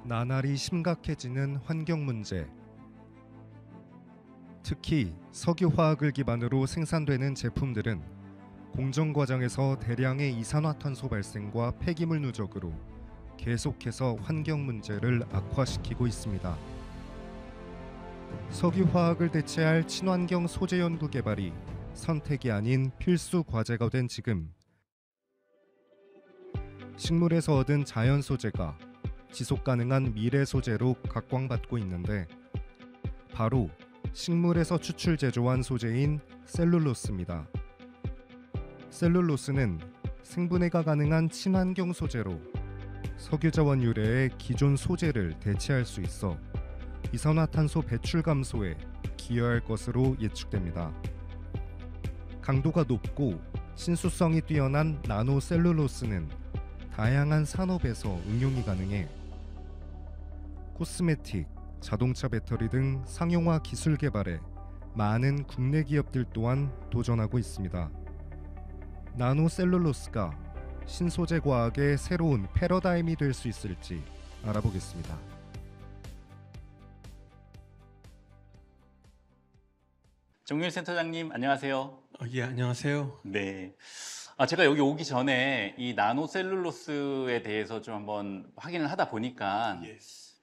나날이 심각해지는 환경 문제. 특히 석유화학을 기반으로 생산되는 제품들은 공정 과정에서 대량의 이산화탄소 발생과 폐기물 누적으로 계속해서 환경 문제를 악화시키고 있습니다. 석유화학을 대체할 친환경 소재 연구 개발이 선택이 아닌 필수 과제가 된 지금, 식물에서 얻은 자연 소재가 지속 가능한 미래 소재로 각광받고 있는데, 바로 식물에서 추출 제조한 소재인 셀룰로스입니다. 셀룰로스는 생분해가 가능한 친환경 소재로 석유 자원 유래의 기존 소재를 대체할 수 있어 이산화탄소 배출 감소에 기여할 것으로 예측됩니다. 강도가 높고 신수성이 뛰어난 나노셀룰로스는 다양한 산업에서 응용이 가능해 코스메틱, 자동차 배터리 등 상용화 기술 개발에 많은 국내 기업들 또한 도전하고 있습니다. 나노셀룰로스가 신소재 과학의 새로운 패러다임이 될 수 있을지 알아보겠습니다. 정유일 센터장님, 안녕하세요. 예, 안녕하세요. 네. 제가 여기 오기 전에 이 나노셀룰로스에 대해서 좀 한번 확인을 하다 보니까 예.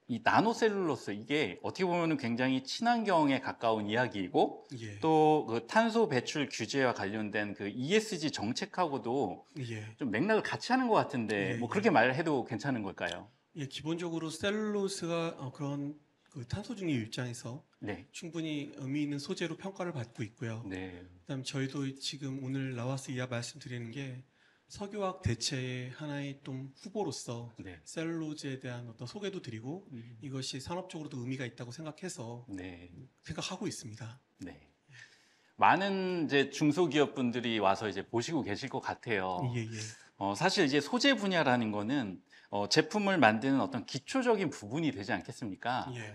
이 나노셀룰로스, 이게 어떻게 보면 굉장히 친환경에 가까운 이야기이고 예. 또 그 탄소 배출 규제와 관련된 그 ESG 정책하고도 예. 좀 맥락을 같이 하는 것 같은데 예, 뭐 예. 그렇게 말해도 괜찮은 걸까요? 예, 기본적으로 셀룰로스가 그런 그 탄소 중립 입장에서 네. 충분히 의미 있는 소재로 평가를 받고 있고요. 네. 그다음 저희도 지금 오늘 나와서 말씀드리는 게 석유화학 대체의 하나의 좀 후보로서 네. 셀룰로즈에 대한 어떤 소개도 드리고 이것이 산업적으로도 의미가 있다고 생각해서 네. 생각하고 있습니다. 네. 많은 이제 중소기업 분들이 와서 이제 보시고 계실 것 같아요. 예, 예. 사실 이제 소재 분야라는 거는 제품을 만드는 어떤 기초적인 부분이 되지 않겠습니까? 예.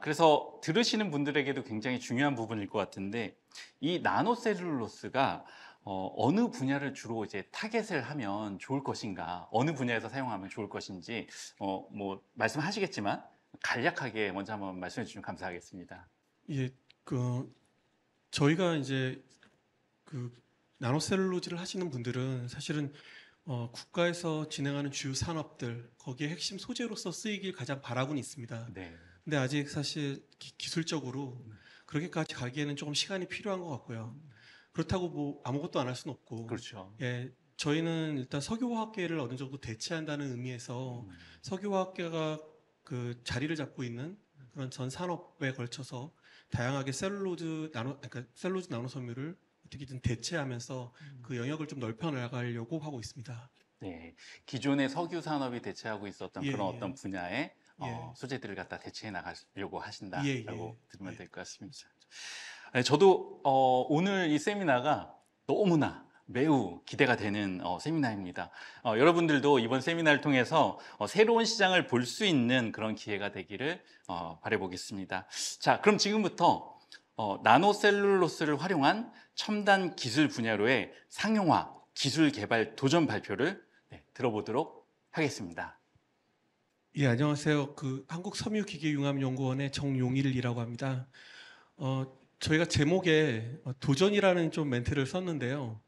그래서 들으시는 분들에게도 굉장히 중요한 부분일 것 같은데, 이 나노셀룰로스가 어느 분야를 주로 이제 타겟을 하면 좋을 것인가, 어느 분야에서 사용하면 좋을 것인지, 뭐 말씀하시겠지만 간략하게 먼저 한번 말씀해 주시면 감사하겠습니다. 예, 저희가 이제 그 나노셀룰로즈를 하시는 분들은 사실은 국가에서 진행하는 주요 산업들 거기에 핵심 소재로서 쓰이길 가장 바라고는 있습니다. 네. 근데 아직 사실 기술적으로 그렇게까지 가기에는 조금 시간이 필요한 것 같고요. 그렇다고 뭐 아무것도 안 할 수는 없고. 그렇죠. 예, 저희는 일단 석유화학계를 어느 정도 대체한다는 의미에서 석유화학계가 그 자리를 잡고 있는 그런 전 산업에 걸쳐서 다양하게 그러니까 셀룰로즈 나노섬유를 어떻게든 대체하면서 그 영역을 좀 넓혀 나가려고 하고 있습니다. 네, 기존의 석유 산업이 대체하고 있었던 예, 그런 예. 어떤 분야의 예. 소재들을 갖다 대체해 나가려고 하신다라고 예, 예. 들으면 예. 될 것 같습니다. 아니, 저도 오늘 이 세미나가 너무나 매우 기대가 되는 세미나입니다. 여러분들도 이번 세미나를 통해서 새로운 시장을 볼 수 있는 그런 기회가 되기를 바라보겠습니다. 자, 그럼 지금부터 나노셀룰로스를 활용한 첨단 기술 분야로의 상용화 기술 개발 도전 발표를 들어보도록 하겠습니다. 예, 안녕하세요. 한국섬유기계융합연구원의 정용일이라고 합니다. 저희가 제목에 도전이라는 좀 멘트를 썼는데요.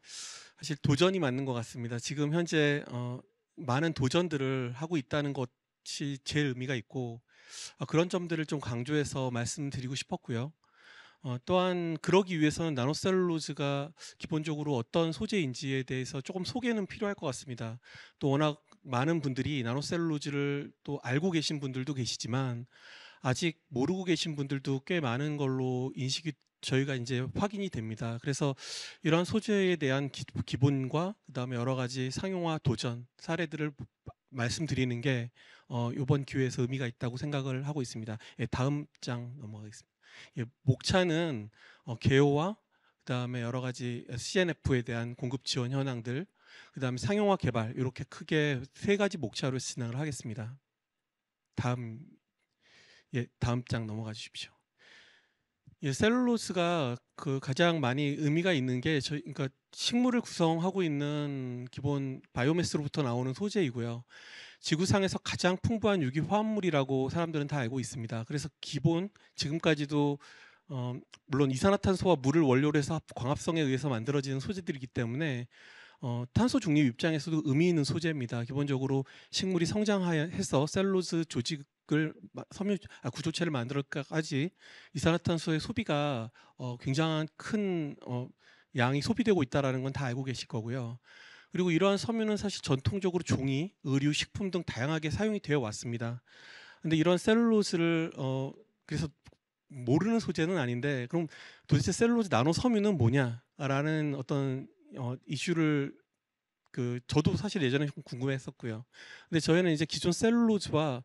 사실 도전이 맞는 것 같습니다. 지금 현재 많은 도전들을 하고 있다는 것이 제일 의미가 있고 그런 점들을 좀 강조해서 말씀드리고 싶었고요. 또한 그러기 위해서는 나노셀룰로즈가 기본적으로 어떤 소재인지에 대해서 조금 소개는 필요할 것 같습니다. 또 워낙 많은 분들이 나노셀룰로즈를 또 알고 계신 분들도 계시지만 아직 모르고 계신 분들도 꽤 많은 걸로 저희가 이제 확인이 됩니다. 그래서 이러한 소재에 대한 기본과 그다음에 여러 가지 상용화 도전 사례들을 말씀드리는 게 이번 기회에서 의미가 있다고 생각을 하고 있습니다. 예, 다음 장 넘어가겠습니다. 예, 목차는 개요와 그다음에 여러 가지 CNF에 대한 공급 지원 현황들, 그다음에 상용화 개발 이렇게 크게 세 가지 목차로 진행을 하겠습니다. 다음 장 넘어가 주십시오. 예, 셀룰로스가 그 가장 많이 의미가 있는 게 그러니까 식물을 구성하고 있는 기본 바이오매스로부터 나오는 소재이고요. 지구상에서 가장 풍부한 유기 화합물이라고 사람들은 다 알고 있습니다. 그래서 기본 지금까지도 물론 이산화탄소와 물을 원료로 해서 광합성에 의해서 만들어지는 소재들이기 때문에 탄소 중립 입장에서도 의미 있는 소재입니다. 기본적으로 식물이 성장해서 셀룰로스 조직을 구조체를 만들까지 이산화탄소의 소비가 굉장한 큰 양이 소비되고 있다는 건 다 알고 계실 거고요. 그리고 이러한 섬유는 사실 전통적으로 종이, 의류, 식품 등 다양하게 사용이 되어 왔습니다. 근데 이런 셀룰로스를 그래서 모르는 소재는 아닌데 그럼 도대체 셀룰로스 나노 섬유는 뭐냐라는 어떤 이슈를 저도 사실 예전에 좀 궁금했었고요. 근데 저희는 이제 기존 셀룰로즈와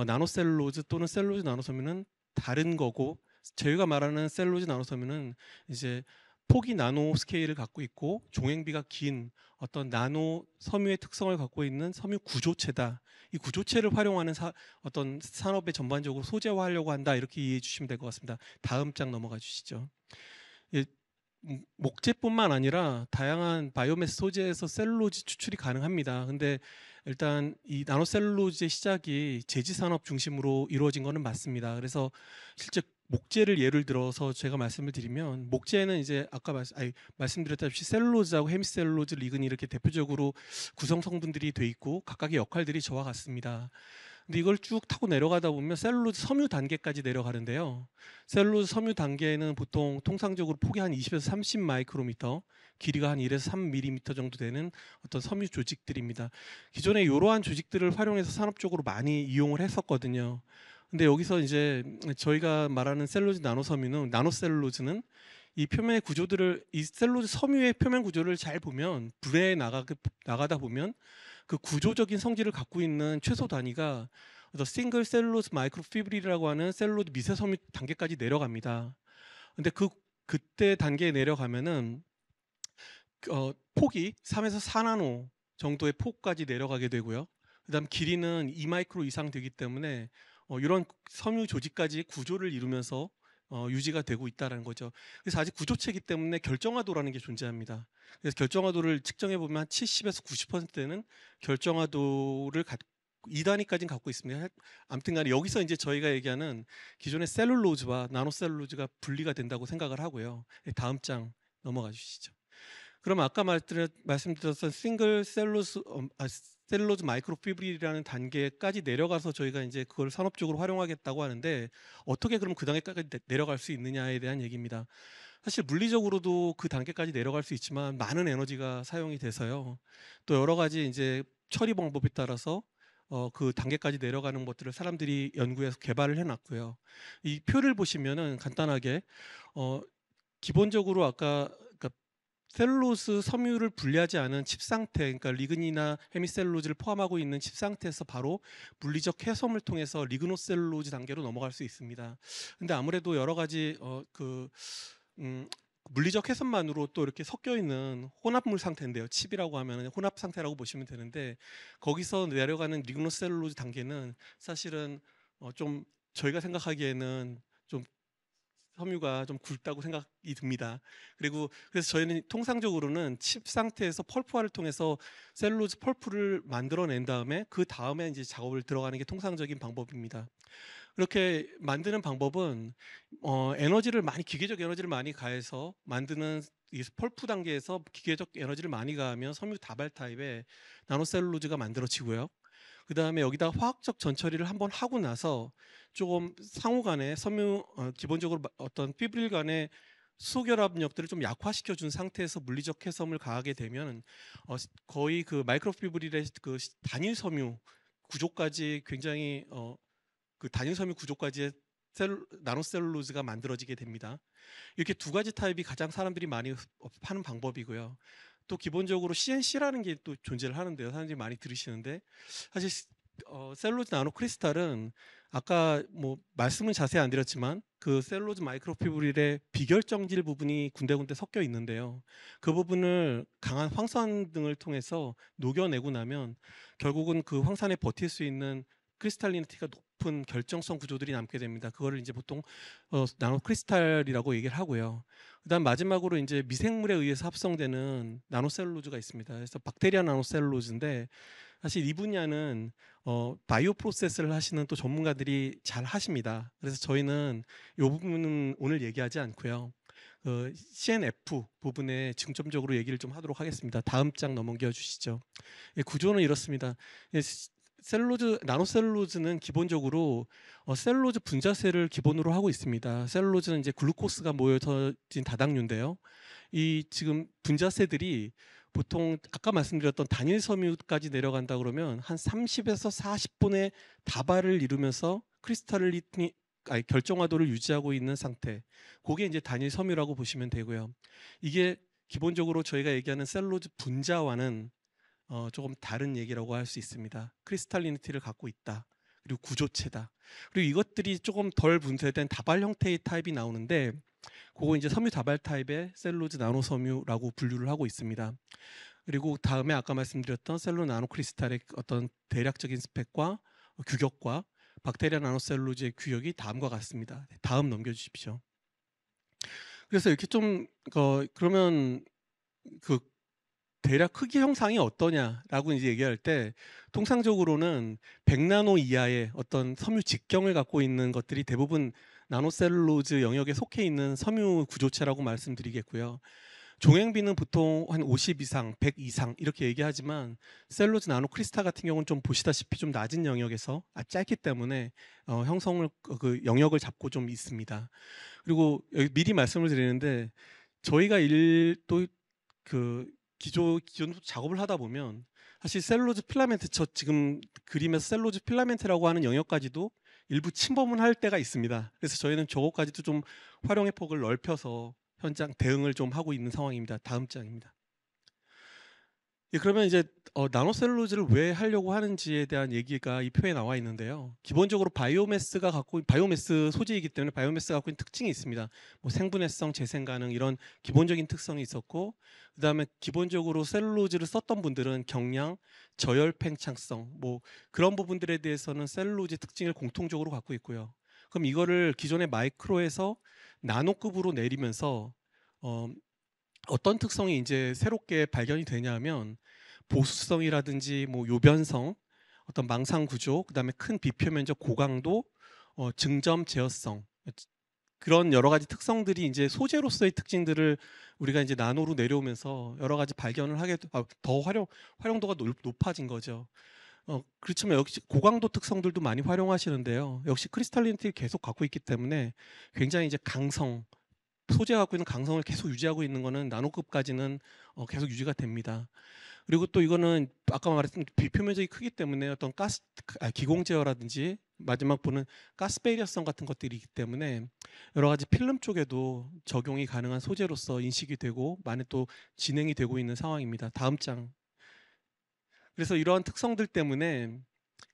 나노셀룰로즈 또는 셀룰로즈 나노섬유는 다른 거고, 저희가 말하는 셀룰로즈 나노섬유는 이제 폭이 나노 스케일을 갖고 있고 종행비가 긴 어떤 나노 섬유의 특성을 갖고 있는 섬유 구조체다. 이 구조체를 활용하는 어떤 산업에 전반적으로 소재화하려고 한다, 이렇게 이해해 주시면 될 것 같습니다. 다음 장 넘어가 주시죠. 예, 목재뿐만 아니라 다양한 바이오매스 소재에서 셀룰로즈 추출이 가능합니다. 근데 일단 이 나노셀룰로즈의 시작이 제지 산업 중심으로 이루어진 것은 맞습니다. 그래서 실제 목재를 예를 들어서 제가 말씀을 드리면, 목재는 이제 아까 말씀드렸다시피 셀룰로즈하고 헤미셀룰로즈, 리그닌 이렇게 대표적으로 구성 성분들이 돼 있고 각각의 역할들이 저와 같습니다. 근데 이걸 쭉 타고 내려가다 보면 셀룰로즈 섬유 단계까지 내려가는데요. 셀룰로즈 섬유 단계는 보통 통상적으로 폭이 한 20에서 30 마이크로미터, 길이가 한 1에서 3mm 정도 되는 어떤 섬유 조직들입니다. 기존에 이러한 조직들을 활용해서 산업적으로 많이 이용을 했었거든요. 근데 여기서 이제 저희가 말하는 셀룰로즈 나노섬유는, 나노셀룰로즈는 이 표면의 구조들을, 이 셀룰로즈 섬유의 표면 구조를 잘 보면, 불에 나가다 보면 그 구조적인 성질을 갖고 있는 최소 단위가 싱글 셀룰로스 마이크로피브릴이라고 하는 셀룰로즈 미세 섬유 단계까지 내려갑니다. 근데 그때 단계에 내려가면은 폭이 3에서 4나노 정도의 폭까지 내려가게 되고요. 그다음 길이는 2마이크로 이상 되기 때문에 이런 섬유 조직까지 구조를 이루면서 유지가 되고 있다는 거죠. 그래서 아직 구조체이기 때문에 결정화도라는 게 존재합니다. 그래서 결정화도를 측정해 보면 한 70에서 90%는 결정화도를 2단위까지는 갖고 있습니다. 아무튼간에 여기서 이제 저희가 얘기하는 기존의 셀룰로즈와 나노셀룰로즈가 분리가 된다고 생각을 하고요. 다음 장 넘어가 주시죠. 그럼 아까 말씀드렸던 싱글 셀룰로즈 마이크로피브릴이라는 단계까지 내려가서 저희가 이제 그걸 산업적으로 활용하겠다고 하는데, 어떻게 그럼 그 단계까지 내려갈 수 있느냐에 대한 얘기입니다. 사실 물리적으로도 그 단계까지 내려갈 수 있지만 많은 에너지가 사용이 돼서요. 또 여러 가지 이제 처리 방법에 따라서 그 단계까지 내려가는 것들을 사람들이 연구해서 개발을 해놨고요. 이 표를 보시면은 간단하게 기본적으로 아까 셀룰로스 섬유를 분리하지 않은 칩 상태, 그러니까 리그닌이나 헤미셀룰로즈를 포함하고 있는 칩 상태에서 바로 물리적 해섬을 통해서 리그노셀룰로즈 단계로 넘어갈 수 있습니다. 근데 아무래도 여러 가지 물리적 해섬만으로 또 이렇게 섞여 있는 혼합물 상태인데요. 칩이라고 하면 혼합 상태라고 보시면 되는데, 거기서 내려가는 리그노셀룰로즈 단계는 사실은 좀 저희가 생각하기에는 좀 섬유가 좀 굵다고 생각이 듭니다. 그래서 저희는 통상적으로는 칩 상태에서 펄프화를 통해서 셀룰로즈 펄프를 만들어낸 다음에 그 다음에 이제 작업을 들어가는 게 통상적인 방법입니다. 그렇게 만드는 방법은 기계적 에너지를 많이 가해서 만드는 이 펄프 단계에서 기계적 에너지를 많이 가하면 섬유 다발 타입의 나노셀룰로즈가 만들어지고요. 그 다음에 여기다 화학적 전처리를 한번 하고 나서 조금 상호간에 기본적으로 어떤 피브릴 간의 수결합력들을 좀 약화시켜 준 상태에서 물리적 해섬을 가하게 되면 거의 그 마이크로피브릴의 그 단일 섬유 구조까지 굉장히 그 단일 섬유 구조까지의 나노셀룰로즈가 만들어지게 됩니다. 이렇게 두 가지 타입이 가장 사람들이 많이 하는 방법이고요. 또 기본적으로 CNC라는 게 또 존재를 하는데요. 사람들이 많이 들으시는데, 사실 셀룰로즈 나노 크리스탈은 아까 뭐 말씀은 자세히 안 드렸지만 그 셀룰로즈 마이크로피브릴의 비결정질 부분이 군데군데 섞여 있는데요. 그 부분을 강한 황산 등을 통해서 녹여내고 나면 결국은 그 황산에 버틸 수 있는 크리스탈리니티가 높은 결정성 구조들이 남게 됩니다. 그거를 이제 보통 나노 크리스탈이라고 얘기를 하고요. 그다음 마지막으로 이제 미생물에 의해서 합성되는 나노셀룰로즈가 있습니다. 그래서 박테리아 나노셀룰로즈인데 사실 이 분야는 바이오 프로세스를 하시는 또 전문가들이 잘 하십니다. 그래서 저희는 이 부분은 오늘 얘기하지 않고요. CNF 부분에 중점적으로 얘기를 좀 하도록 하겠습니다. 다음 장 넘겨 주시죠. 구조는 이렇습니다. 나노셀룰로즈는 기본적으로 셀룰로즈 분자체를 기본으로 하고 있습니다. 셀룰로즈는 이제 글루코스가 모여진 다당류인데요. 이 지금 분자체들이 보통 아까 말씀드렸던 단일 섬유까지 내려간다 그러면 한 30에서 40분의 다발을 이루면서 결정화도를 유지하고 있는 상태. 그게 이제 단일 섬유라고 보시면 되고요. 이게 기본적으로 저희가 얘기하는 셀룰로즈 분자와는 조금 다른 얘기라고 할 수 있습니다. 크리스탈리니티를 갖고 있다. 그리고 구조체다. 그리고 이것들이 조금 덜 분쇄된 다발 형태의 타입이 나오는데 그거 이제 섬유 다발 타입의 셀룰로즈 나노 섬유라고 분류를 하고 있습니다. 그리고 다음에 아까 말씀드렸던 셀룰 나노 크리스탈의 어떤 대략적인 스펙과 규격과 박테리아 나노셀룰로즈의 규격이 다음과 같습니다. 다음 넘겨주십시오. 그래서 이렇게 좀 그러면 그 대략 크기 형상이 어떠냐라고 이제 얘기할 때 통상적으로는 100나노 이하의 어떤 섬유 직경을 갖고 있는 것들이 대부분 나노셀룰로즈 영역에 속해 있는 섬유 구조체라고 말씀드리겠고요. 종횡비는 보통 한 50 이상, 100 이상 이렇게 얘기하지만 셀룰로즈 나노 크리스탈 같은 경우는 좀 보시다시피 좀 낮은 영역에서 짧기 때문에 형성을 그 영역을 잡고 좀 있습니다. 그리고 여기 미리 말씀을 드리는데 저희가 기존 작업을 하다 보면 사실 셀룰로즈 필라멘트 지금 그림에서 셀룰로즈 필라멘트라고 하는 영역까지도 일부 침범을 할 때가 있습니다. 그래서 저희는 저것까지도 좀 활용의 폭을 넓혀서 현장 대응을 좀 하고 있는 상황입니다. 다음 장입니다. 예, 그러면 이제 나노셀룰로즈를 왜 하려고 하는지에 대한 얘기가 이 표에 나와 있는데요. 기본적으로 바이오매스 소재이기 때문에 바이오매스가 갖고 있는 특징이 있습니다. 뭐 생분해성, 재생 가능 이런 기본적인 특성이 있었고, 그다음에 기본적으로 셀룰로즈를 썼던 분들은 경량, 저열 팽창성 뭐 그런 부분들에 대해서는 셀룰로즈의 특징을 공통적으로 갖고 있고요. 그럼 이거를 기존의 마이크로에서 나노급으로 내리면서 어떤 특성이 이제 새롭게 발견이 되냐면 보수성이라든지 뭐 요변성, 어떤 망상 구조, 그다음에 큰 비표면적 고강도, 증점 제어성 그런 여러 가지 특성들이 이제 소재로서의 특징들을 우리가 이제 나노로 내려오면서 여러 가지 발견을 더 활용도가 높아진 거죠. 그렇지만 역시 고강도 특성들도 많이 활용하시는데요. 역시 크리스탈리니티를 계속 갖고 있기 때문에 굉장히 이제 소재가 갖고 있는 강성을 계속 유지하고 있는 거는 나노급까지는 계속 유지가 됩니다. 그리고 또 이거는 아까 말했던 비표 면적이 크기 때문에 어떤 기공 제어라든지 마지막 보는 가스 베리어성 같은 것들이 있기 때문에 여러 가지 필름 쪽에도 적용이 가능한 소재로서 인식이 되고 많이 또 진행이 되고 있는 상황입니다. 다음 장. 그래서 이러한 특성들 때문에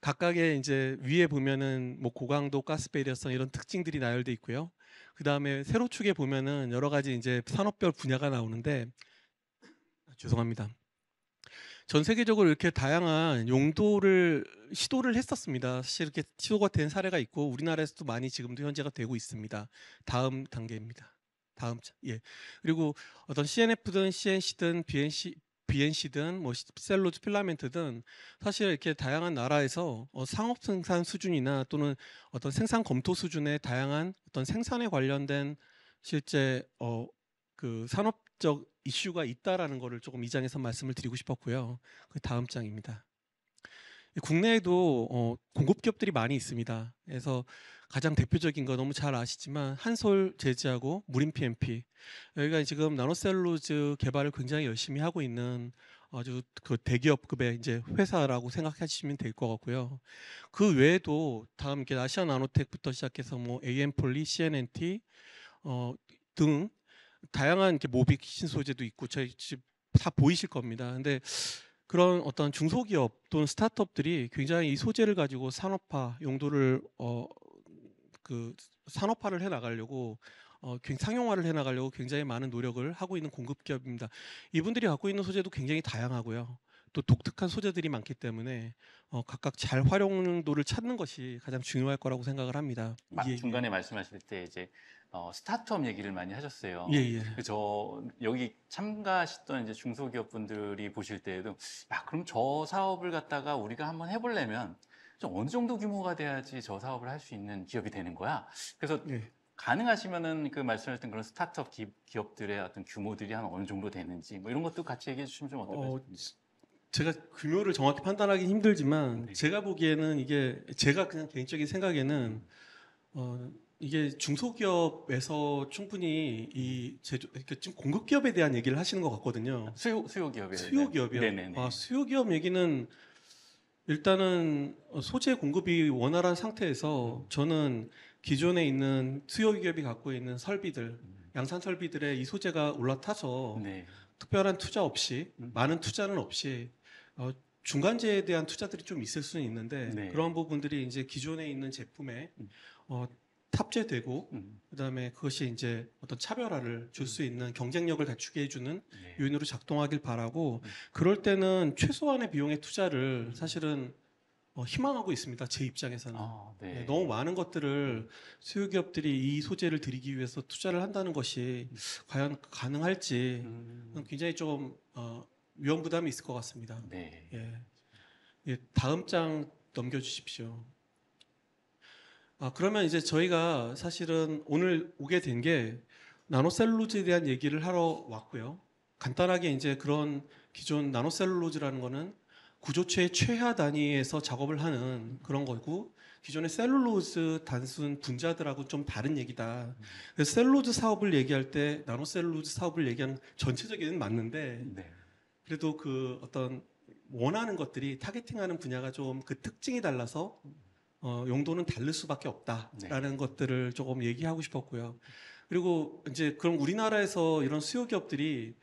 각각의 이제 위에 보면은 뭐 고강도 가스 베리어성 이런 특징들이 나열돼 있고요. 그 다음에 세로축에 보면은 여러 가지 이제 산업별 분야가 나오는데 죄송합니다. 전 세계적으로 이렇게 다양한 용도를 시도를 했었습니다. 사실 이렇게 시도가 된 사례가 있고 우리나라에서도 많이 지금도 현재가 되고 있습니다. 다음 단계입니다. 다음 예. 그리고 어떤 CNF든 CNC든 BNC든 뭐 셀룰로즈 필라멘트든 사실 이렇게 다양한 나라에서 상업 생산 수준이나 또는 어떤 생산 검토 수준의 다양한 어떤 생산에 관련된 실제 그 산업적 이슈가 있다라는 거를 조금 이 장에서 말씀을 드리고 싶었고요. 그 다음 장입니다. 국내에도 공급 기업들이 많이 있습니다. 그래서 가장 대표적인 거 너무 잘 아시지만 한솔 제지하고 무림 PMP 여기가 지금 나노셀룰로즈 개발을 굉장히 열심히 하고 있는 아주 그 대기업급의 이제 회사라고 생각하시면 될 것 같고요. 그 외에도 다음 이렇게 아시아 나노텍부터 시작해서 뭐 AM폴리, CNNT 등 다양한 이렇게 모빅 신소재도 있고 저희 집 다 보이실 겁니다. 근데 그런 어떤 중소기업 또는 스타트업들이 굉장히 이 소재를 가지고 산업화 용도를 산업화를 해 나가려고 상용화를 해 나가려고 굉장히 많은 노력을 하고 있는 공급 기업입니다. 이분들이 갖고 있는 소재도 굉장히 다양하고요. 또 독특한 소재들이 많기 때문에 각각 잘 활용도를 찾는 것이 가장 중요할 거라고 생각을 합니다. 중간에 말씀하실 때 이제 스타트업 얘기를 많이 하셨어요. 예, 예. 저 여기 참가하셨던 이제 중소기업 분들이 보실 때에도 야, 그럼 저 사업을 갖다가 우리가 한번 해보려면 좀 어느 정도 규모가 돼야지 저 사업을 할 수 있는 기업이 되는 거야. 그래서 예. 가능하시면은 그 말씀하셨던 그런 스타트업 기업들의 어떤 규모들이 한 어느 정도 되는지 뭐 이런 것도 같이 얘기해 주시면 좀 어떨까요? 제가 규모를 정확히 판단하기 힘들지만 네. 제가 보기에는 이게 제가 그냥 개인적인 생각에는 이게 중소기업에서 충분히 이 제조 그러니까 지금 공급 기업에 대한 얘기를 하시는 것 같거든요. 수요 기업에 수요 기업이요. 네네네. 수요 기업 얘기는 일단은 소재 공급이 원활한 상태에서 저는 기존에 있는 수요 기업이 갖고 있는 설비들, 양산 설비들의 이 소재가 올라타서 네. 특별한 투자 없이 많은 투자는 없이 중간재에 대한 투자들이 좀 있을 수는 있는데 네. 그런 부분들이 이제 기존에 있는 제품에 탑재되고 그다음에 그것이 이제 어떤 차별화를 줄 수 있는 경쟁력을 갖추게 해주는 네. 요인으로 작동하길 바라고 그럴 때는 최소한의 비용의 투자를 사실은 희망하고 있습니다. 제 입장에서는. 네. 네, 너무 많은 것들을 수요 기업들이 이 소재를 들이기 위해서 투자를 한다는 것이 과연 가능할지 굉장히 좀 위험 부담이 있을 것 같습니다. 네. 예, 다음 장 넘겨주십시오. 그러면 이제 저희가 사실은 오늘 오게 된 게 나노셀룰로즈에 대한 얘기를 하러 왔고요. 간단하게 이제 그런 기존 나노셀룰로즈라는 거는 구조체의 최하 단위에서 작업을 하는 그런 거고 기존의 셀룰로즈 단순 분자들하고 좀 다른 얘기다. 그래서 셀룰로즈 사업을 얘기할 때 나노셀룰로즈 사업을 얘기하는 전체적인 맞는데 네. 그래도 그 어떤 원하는 것들이 타겟팅하는 분야가 좀 그 특징이 달라서 용도는 다를 수밖에 없다라는 것들을 조금 얘기하고 싶었고요. 그리고 이제 그럼 우리나라에서 이런 수요 기업들이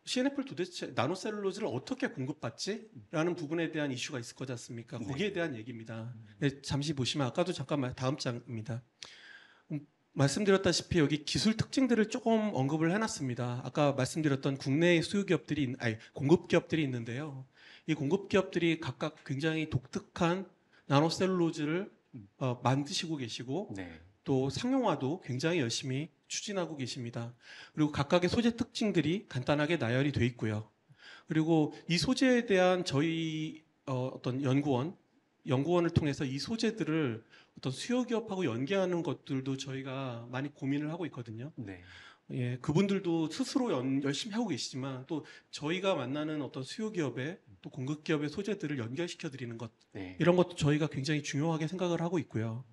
CNF를 도대체 나노셀룰로즈를 어떻게 공급받지? 라는 부분에 대한 이슈가 있을 거지 않습니까? 거기에 대한 얘기입니다. 네, 잠시 보시면 아까도 잠깐만 다음 장입니다. 말씀드렸다시피 여기 기술 특징들을 조금 언급을 해놨습니다. 아까 말씀드렸던 국내의 수요 기업들이 공급 기업들이 있는데요. 이 공급 기업들이 각각 굉장히 독특한 나노셀룰로즈를 만드시고 계시고 네. 또 상용화도 굉장히 열심히 추진하고 계십니다. 그리고 각각의 소재 특징들이 간단하게 나열이 돼 있고요. 그리고 이 소재에 대한 저희 어떤 연구원을 통해서 이 소재들을 어떤 수요 기업하고 연계하는 것들도 저희가 많이 고민을 하고 있거든요. 네. 예, 그분들도 스스로 열심히 하고 계시지만 또 저희가 만나는 어떤 수요 기업의 또 공급 기업의 소재들을 연결시켜 드리는 것 네. 이런 것도 저희가 굉장히 중요하게 생각을 하고 있고요.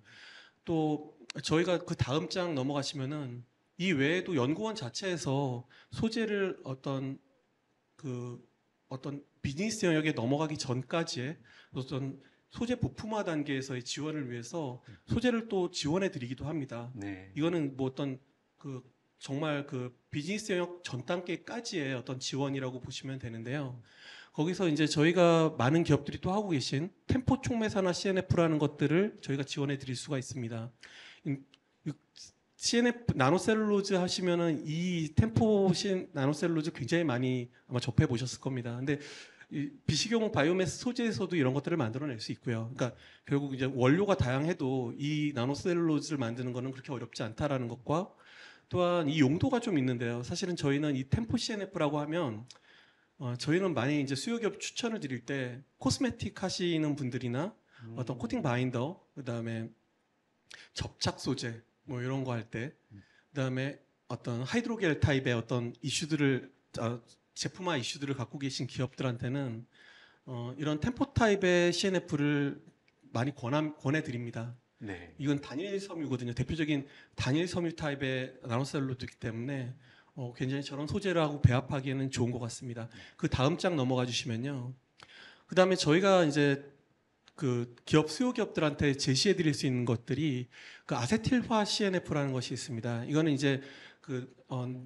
또 저희가 그 다음 장 넘어가시면은 이 외에도 연구원 자체에서 소재를 어떤 비즈니스 영역에 넘어가기 전까지의 어떤 소재 부품화 단계에서의 지원을 위해서 소재를 또 지원해 드리기도 합니다. 네. 이거는 뭐 어떤 정말 비즈니스 영역 전 단계까지의 어떤 지원이라고 보시면 되는데요. 거기서 이제 저희가 많은 기업들이 또 하고 계신 템포 촉매사나 CNF라는 것들을 저희가 지원해 드릴 수가 있습니다. CNF 나노셀룰로즈 하시면은 이 템포 나노셀룰로즈 굉장히 많이 아마 접해 보셨을 겁니다. 근데 이 비식용 바이오매스 소재에서도 이런 것들을 만들어낼 수 있고요. 그러니까 결국 이제 원료가 다양해도 이 나노셀룰로즈를 만드는 거는 그렇게 어렵지 않다라는 것과 또한 이 용도가 좀 있는데요. 사실은 저희는 이 템포 CNF라고 하면 저희는 많이 이제 수요기업 추천을 드릴 때 코스메틱 하시는 분들이나 어떤 코팅 바인더, 그다음에 접착 소재 뭐 이런 거 할 때, 그다음에 어떤 하이드로겔 타입의 어떤 이슈들을 제품화 이슈들을 갖고 계신 기업들한테는 이런 템포 타입의 CNF를 많이 권해 드립니다. 네. 이건 단일 섬유거든요. 대표적인 단일 섬유 타입의 나노셀룰로즈이기 때문에 굉장히 저런 소재라고 배합하기에는 좋은 것 같습니다. 그 다음 장 넘어가 주시면요. 그 다음에 저희가 이제 그 수요 기업들한테 제시해 드릴 수 있는 것들이 그 아세틸화 CNF라는 것이 있습니다. 이거는 이제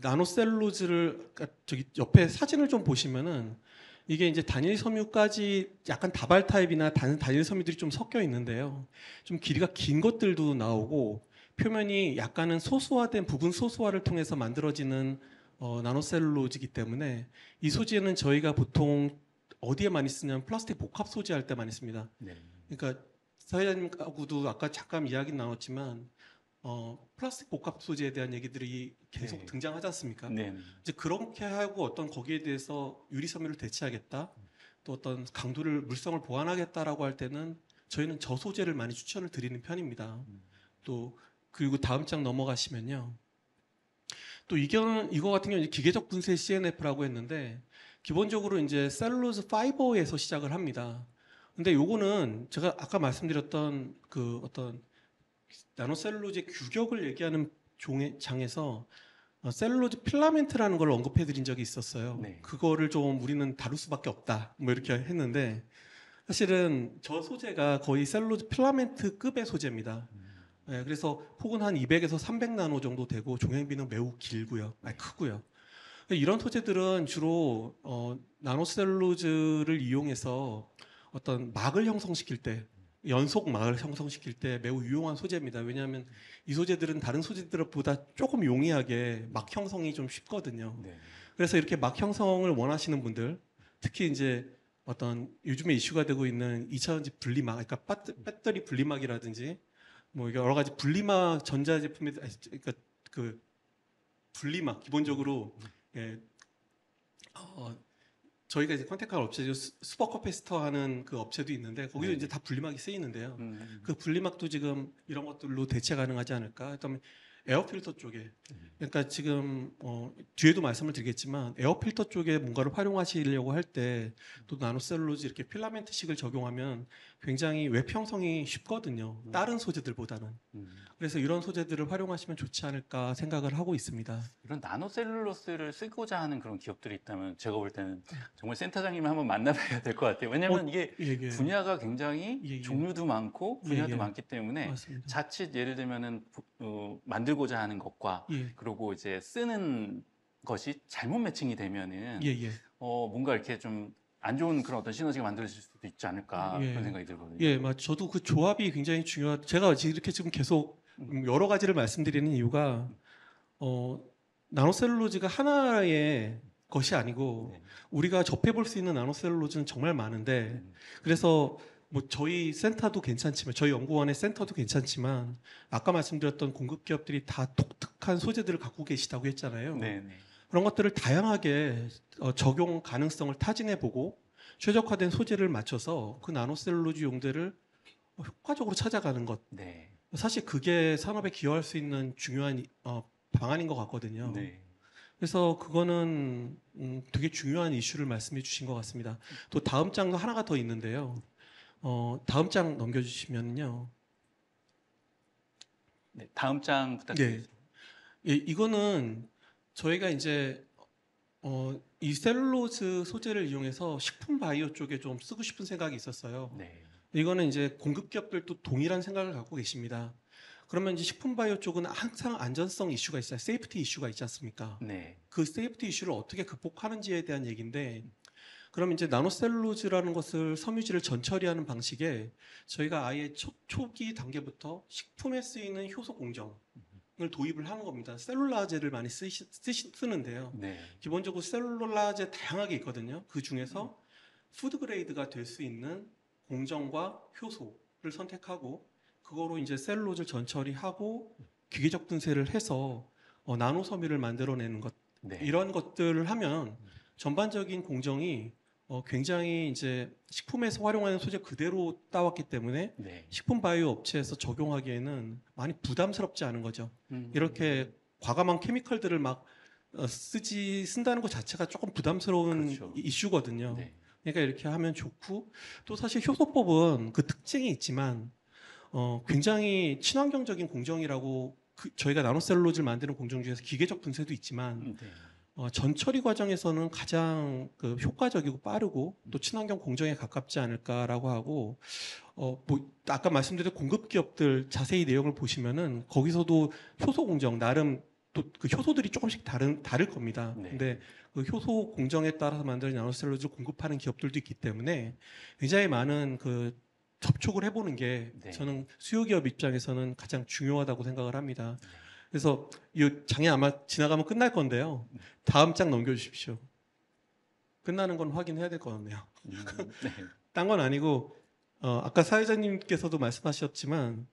나노셀룰로즈를 저기 옆에 사진을 좀 보시면은 이게 이제 단일 섬유까지 약간 다발 타입이나 단일 섬유들이 좀 섞여 있는데요. 좀 길이가 긴 것들도 나오고 표면이 약간은 소수화된 부분 소수화를 통해서 만들어지는 나노셀룰로즈이기 때문에 이 소재는 저희가 보통 어디에 많이 쓰냐면 플라스틱 복합 소재할 때 많이 씁니다. 네. 그러니까 사회자님하고도 아까 잠깐 이야기 나눴지만 플라스틱 복합 소재에 대한 얘기들이 계속 네. 등장하지 않습니까? 네. 이제 그렇게 하고 어떤 거기에 대해서 유리 섬유를 대체하겠다, 또 어떤 강도를 물성을 보완하겠다라고 할 때는 저희는 저 소재를 많이 추천을 드리는 편입니다. 또 그리고 다음 장 넘어가시면요. 또 이거 같은 경우는 기계적 분쇄 CNF라고 했는데 기본적으로 이제 셀룰로즈 파이버에서 시작을 합니다. 근데 요거는 제가 아까 말씀드렸던 그 어떤 나노셀룰로즈의 규격을 얘기하는 장에서 셀룰로즈 필라멘트라는 걸 언급해 드린 적이 있었어요. 네. 그거를 좀 우리는 다룰 수밖에 없다. 뭐 이렇게 했는데 사실은 저 소재가 거의 셀룰로즈 필라멘트급의 소재입니다. 네, 그래서 폭은 한 200에서 300 나노 정도 되고 종양비는 매우 길고요. 크고요. 이런 소재들은 주로 나노셀룰로즈를 이용해서 어떤 막을 형성시킬 때, 연속 막을 형성시킬 때 매우 유용한 소재입니다. 왜냐하면 이 소재들은 다른 소재들보다 조금 용이하게 막 형성이 좀 쉽거든요. 네. 그래서 이렇게 막 형성을 원하시는 분들, 특히 이제 어떤 요즘에 이슈가 되고 있는 2차전지 분리막, 그러니까 배터리 분리막이라든지 뭐 여러 가지 분리막 전자제품에 그러니까 그 분리막 기본적으로 예, 저희가 이제 컨택할 업체죠. 슈퍼 커패시터 하는 그 업체도 있는데 거기도 네. 이제 다 분리막이 쓰이는데요. 그 분리막도 지금 이런 것들로 대체 가능하지 않을까. 그다음에 에어 필터 쪽에 그러니까 지금 뒤에도 말씀을 드리겠지만 에어 필터 쪽에 뭔가를 활용하시려고 할 때 또 나노셀룰로즈 이렇게 필라멘트식을 적용하면 굉장히 웹 형성이 쉽거든요. 다른 소재들보다는. 그래서 이런 소재들을 활용하시면 좋지 않을까 생각을 하고 있습니다. 이런 나노셀룰로스를 쓰고자 하는 그런 기업들이 있다면 제가 볼 때는 정말 센터장님을 한번 만나봐야 될 것 같아요. 왜냐하면 이게 예. 분야가 굉장히 예. 종류도 많고 분야도 예. 많기 때문에 맞습니다. 자칫 예를 들면은 만들고자 하는 것과 예. 그리고 이제 쓰는 것이 잘못 매칭이 되면은 예. 뭔가 이렇게 좀 안 좋은 그런 어떤 시너지가 만들어질 수도 있지 않을까 예. 그런 생각이 들거든요. 예, 저도 그 조합이 굉장히 제가 이렇게 지금 계속 여러 가지를 말씀드리는 이유가 나노셀룰로즈가 하나의 것이 아니고 네. 우리가 접해볼 수 있는 나노셀룰로즈는 정말 많은데 그래서 뭐 저희 센터도 괜찮지만 저희 연구원의 센터도 괜찮지만 아까 말씀드렸던 공급 기업들이 다 독특한 소재들을 갖고 계시다고 했잖아요. 네. 그런 것들을 다양하게 적용 가능성을 타진해보고 최적화된 소재를 맞춰서 그 나노셀룰로즈 용대를 효과적으로 찾아가는 것. 네. 사실 그게 산업에 기여할 수 있는 중요한 방안인 것 같거든요. 네. 그래서 그거는 되게 중요한 이슈를 말씀해 주신 것 같습니다. 또 다음 장도 하나가 더 있는데요. 다음 장 넘겨주시면요. 네. 다음 장 부탁드립니다. 예, 이거는 저희가 이제 이 셀룰로즈 소재를 이용해서 식품 바이오 쪽에 좀 쓰고 싶은 생각이 있었어요. 네. 이거는 이제 공급 기업들도 동일한 생각을 갖고 계십니다. 그러면 이제 식품 바이오 쪽은 항상 안전성 이슈가 있어요. 세이프티 이슈가 있지 않습니까? 네. 그 세이프티 이슈를 어떻게 극복하는지에 대한 얘기인데 그럼 이제 나노셀룰로즈라는 것을 섬유질을 전처리하는 방식에 저희가 아예 초기 단계부터 식품에 쓰이는 효소 공정을 도입을 하는 겁니다. 셀룰라제를 많이 쓰는데요. 네. 기본적으로 셀룰라제 다양하게 있거든요. 그 중에서 푸드 그레이드가 될 수 있는 공정과 효소를 선택하고 그거로 이제 셀룰로즈를 전처리하고 기계적 분쇄를 해서 나노 섬유를 만들어내는 것 네. 이런 것들을 하면 전반적인 공정이 굉장히 이제 식품에서 활용하는 소재 그대로 따왔기 때문에 네. 식품 바이오 업체에서 적용하기에는 많이 부담스럽지 않은 거죠. 이렇게 과감한 케미컬들을 막 쓴다는 것 자체가 조금 부담스러운 그렇죠. 이슈거든요. 네. 그러니까 이렇게 하면 좋고 또 사실 효소법은 그 특징이 있지만 굉장히 친환경적인 공정이라고 저희가 나노셀룰로즈를 만드는 공정 중에서 기계적 분쇄도 있지만 네. 전처리 과정에서는 가장 그 효과적이고 빠르고 또 친환경 공정에 가깝지 않을까라고 하고 뭐 아까 말씀드린 공급 기업들 자세히 내용을 보시면은 거기서도 효소 공정 나름 또 그 효소들이 조금씩 다를 겁니다. 네. 근데 그 효소 공정에 따라서 만든 나노셀룰로즈를 공급하는 기업들도 있기 때문에 굉장히 많은 그 접촉을 해보는 게 네. 저는 수요 기업 입장에서는 가장 중요하다고 생각을 합니다. 그래서 이 장에 아마 지나가면 끝날 건데요. 다음 장 넘겨주십시오. 끝나는 건 확인해야 될 것 같네요. 네. 딴 건 아니고 아까 사회자님께서도 말씀하셨지만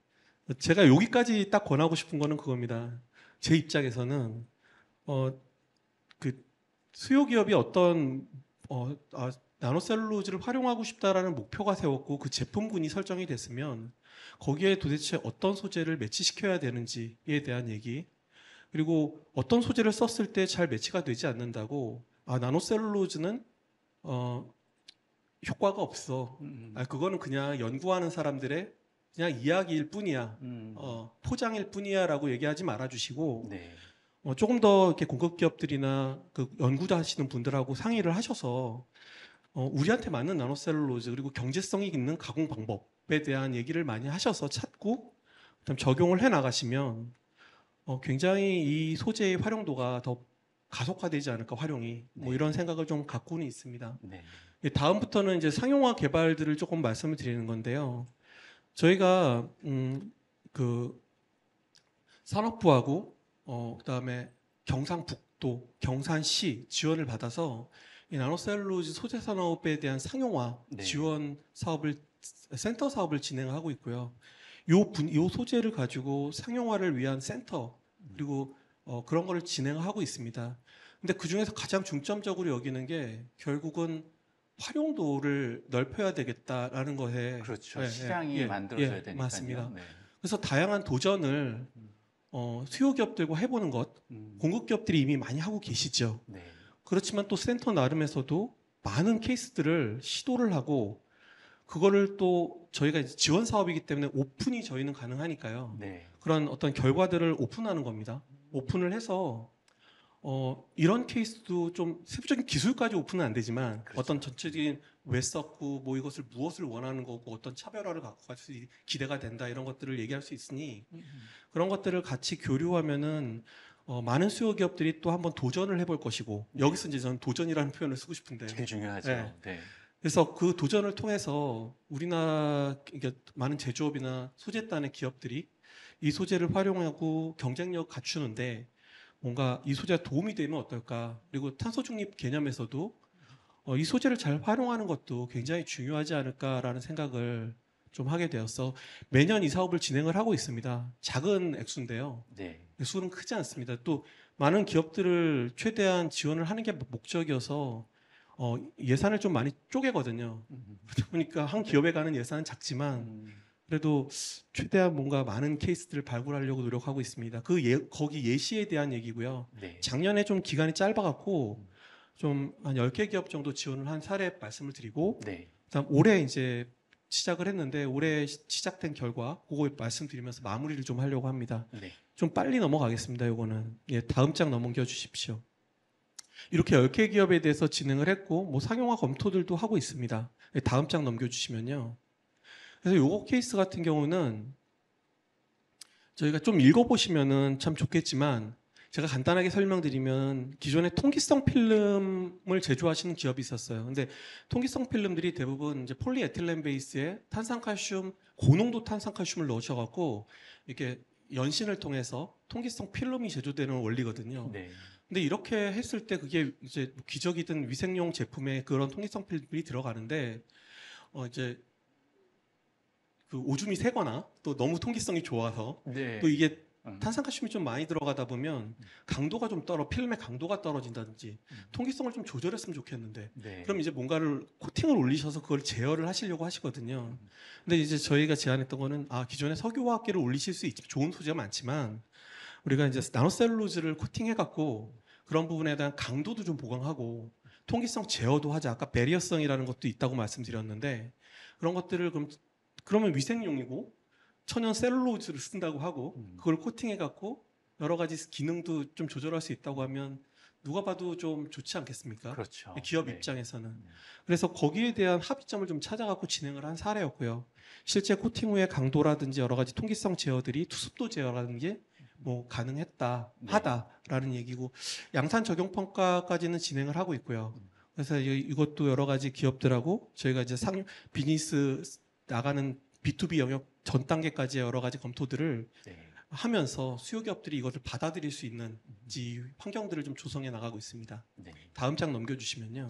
제가 여기까지 딱 권하고 싶은 거는 그겁니다. 제 입장에서는 그 수요 기업이 어떤 나노셀룰로즈를 활용하고 싶다라는 목표가 세웠고 그 제품군이 설정이 됐으면 거기에 도대체 어떤 소재를 매치시켜야 되는지에 대한 얘기, 그리고 어떤 소재를 썼을 때 잘 매치가 되지 않는다고 나노셀룰로즈는 효과가 없어. 그거는 그냥 연구하는 사람들의 그냥 이야기일 뿐이야. 포장일 뿐이야라고 얘기하지 말아주시고 네. 조금 더 이렇게 공급 기업들이나 그 연구도 하시는 분들하고 상의를 하셔서 우리한테 맞는 나노셀룰로즈 그리고 경제성이 있는 가공 방법에 대한 얘기를 많이 하셔서 찾고 그다음 적용을 해 나가시면 굉장히 이 소재의 활용도가 더 가속화되지 않을까, 활용이. 뭐 네. 이런 생각을 좀 갖고는 있습니다. 네. 다음부터는 이제 상용화 개발들을 조금 말씀을 드리는 건데요. 저희가 그 산업부하고 그다음에 경상북도, 경산시 지원을 받아서 이 나노셀룰로즈 소재 산업에 대한 상용화 네. 지원 사업을, 센터 사업을 진행하고 있고요. 요 소재를 가지고 상용화를 위한 센터 그리고 그런 거를 진행하고 있습니다. 근데 그 중에서 가장 중점적으로 여기는 게 결국은 활용도를 넓혀야 되겠다라는 거에, 그렇죠. 예, 시장이 예, 만들어져야 예, 되니까요. 맞습니다. 네. 그래서 다양한 도전을 수요 기업들과 해보는 것, 공급 기업들이 이미 많이 하고 계시죠. 네. 그렇지만 또 센터 나름에서도 많은 케이스들을 시도를 하고 그거를 또 저희가 이제 지원 사업이기 때문에 오픈이 저희는 가능하니까요. 네. 그런 어떤 결과들을 오픈하는 겁니다. 오픈을 해서 이런 케이스도 좀 세부적인 기술까지 오픈은 안 되지만 그렇죠. 어떤 전체적인 왜 썼고 뭐 이것을 무엇을 원하는 거고 어떤 차별화를 갖고 갈 수 기대가 된다 이런 것들을 얘기할 수 있으니 그런 것들을 같이 교류하면은 많은 수요 기업들이 또 한번 도전을 해볼 것이고, 여기서 이제 저는 도전이라는 표현을 쓰고 싶은데요. 제일 중요하죠. 네. 네. 그래서 그 도전을 통해서 우리나라 많은 제조업이나 소재단의 기업들이 이 소재를 활용하고 경쟁력 갖추는데 뭔가 이 소재가 도움이 되면 어떨까. 그리고 탄소 중립 개념에서도 이 소재를 잘 활용하는 것도 굉장히 중요하지 않을까라는 생각을 좀 하게 되어서 매년 이 사업을 진행을 하고 있습니다. 작은 액수인데요. 네. 수는 크지 않습니다. 또 많은 기업들을 최대한 지원을 하는 게 목적이어서 예산을 좀 많이 쪼개거든요. 그러다 보니까 한 기업에 가는 예산은 작지만 그래도 최대한 뭔가 많은 케이스들을 발굴하려고 노력하고 있습니다. 거기 예시에 대한 얘기고요. 네. 작년에 좀 기간이 짧아갖고 좀 한 10개 기업 정도 지원을 한 사례 말씀을 드리고, 네. 그다음 올해 이제 시작을 했는데 올해 시작된 결과 그거 말씀드리면서 마무리를 좀 하려고 합니다. 네. 좀 빨리 넘어가겠습니다. 요거는 다음 장 넘겨 주십시오. 이렇게 10개 기업에 대해서 진행을 했고 뭐 상용화 검토들도 하고 있습니다. 다음 장 넘겨주시면요. 그래서 요거 케이스 같은 경우는 저희가 좀 읽어보시면은 참 좋겠지만 제가 간단하게 설명드리면 기존에 통기성 필름을 제조하시는 기업이 있었어요. 근데 통기성 필름들이 대부분 이제 폴리에틸렌 베이스에 탄산칼슘, 고농도 탄산칼슘을 넣으셔갖고 이렇게 연신을 통해서 통기성 필름이 제조되는 원리거든요. 네. 근데 이렇게 했을 때 그게 이제 기저귀든 위생용 제품에 그런 통기성 필름이 들어가는데 이제 그 오줌이 새거나 또 너무 통기성이 좋아서 네. 또 이게 탄산칼슘이 좀 많이 들어가다 보면 강도가 좀 필름의 강도가 떨어진다든지 통기성을 좀 조절했으면 좋겠는데 네. 그럼 이제 뭔가를 코팅을 올리셔서 그걸 제어를 하시려고 하시거든요. 근데 이제 저희가 제안했던 거는 기존에 석유화학계를 올리실 수 있지, 좋은 소재가 많지만 우리가 이제 나노셀룰로즈를 코팅해 갖고 그런 부분에 대한 강도도 좀 보강하고 통기성 제어도 하자. 아까 배리어성이라는 것도 있다고 말씀드렸는데 그런 것들을 그러면 위생용이고 천연 셀룰로즈를 쓴다고 하고 그걸 코팅해 갖고 여러 가지 기능도 좀 조절할 수 있다고 하면 누가 봐도 좀 좋지 않겠습니까? 그렇죠. 기업 네. 입장에서는. 그래서 거기에 대한 합의점을 좀 찾아갖고 진행을 한 사례였고요. 실제 코팅 후의 강도라든지 여러 가지 통기성 제어들이 투습도 제어라는 게 뭐 가능했다, 네. 하다라는 얘기고, 양산 적용 평가까지는 진행을 하고 있고요. 그래서 이것도 여러 가지 기업들하고 저희가 이제 비즈니스 나가는 B2B 영역 전 단계까지 여러 가지 검토들을 네. 하면서 수요 기업들이 이것을 받아들일 수 있는지 환경들을 좀 조성해 나가고 있습니다. 네. 다음 장 넘겨주시면요.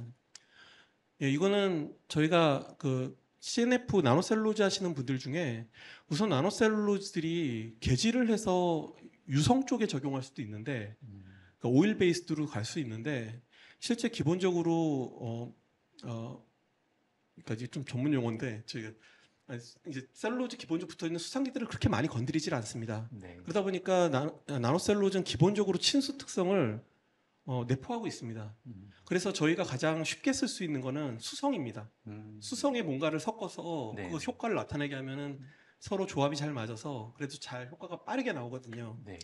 예, 이거는 저희가 그 CNF 나노셀룰로즈 하시는 분들 중에 우선 나노셀룰로즈들이 개질을 해서 유성 쪽에 적용할 수도 있는데 그러니까 오일 베이스드로 갈 수 있는데 실제 기본적으로 그러니까 이게 좀 전문 용어인데 저희가 이제 셀룰로즈 기본적으로 붙어 있는 수상기들을 그렇게 많이 건드리질 않습니다. 네. 그러다 보니까 나노셀룰로즈는 기본적으로 친수 특성을 내포하고 있습니다. 그래서 저희가 가장 쉽게 쓸 수 있는 거는 수성입니다. 수성에 뭔가를 섞어서 네. 그 효과를 나타내게 하면은 서로 조합이 잘 맞아서 그래도 잘 효과가 빠르게 나오거든요. 네.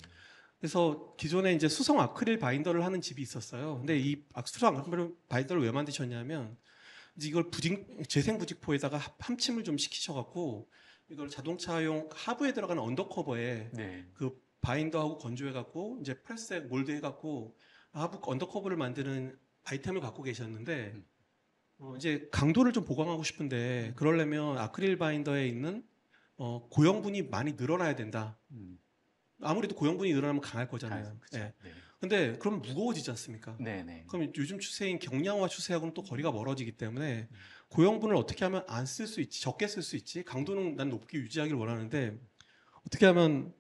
그래서 기존에 이제 수성 아크릴 바인더를 하는 집이 있었어요. 근데 이 수성 아크릴 바인더를 왜 만드셨냐면 이제 이걸 재생 부직포에다가 함침을 좀 시키셔갖고 이걸 자동차용 하부에 들어가는 언더커버에 네. 그 바인더하고 건조해갖고 이제 프레스에 몰드해갖고 하부 언더커버를 만드는 아이템을 갖고 계셨는데 이제 강도를 좀 보강하고 싶은데 그러려면 아크릴 바인더에 있는 고형분이 많이 늘어나야 된다. 아무래도 고형분이 늘어나면 강할 거잖아요. 그쵸. 예. 네. 근데 그럼 무거워지지 않습니까? 네. 네. 그럼 요즘 추세인 경량화 추세하고는 또 거리가 멀어지기 때문에 고형분을 어떻게 하면 안 쓸 수 있지, 적게 쓸 수 있지, 강도는 난 높게 유지하기를 원하는데 어떻게 하면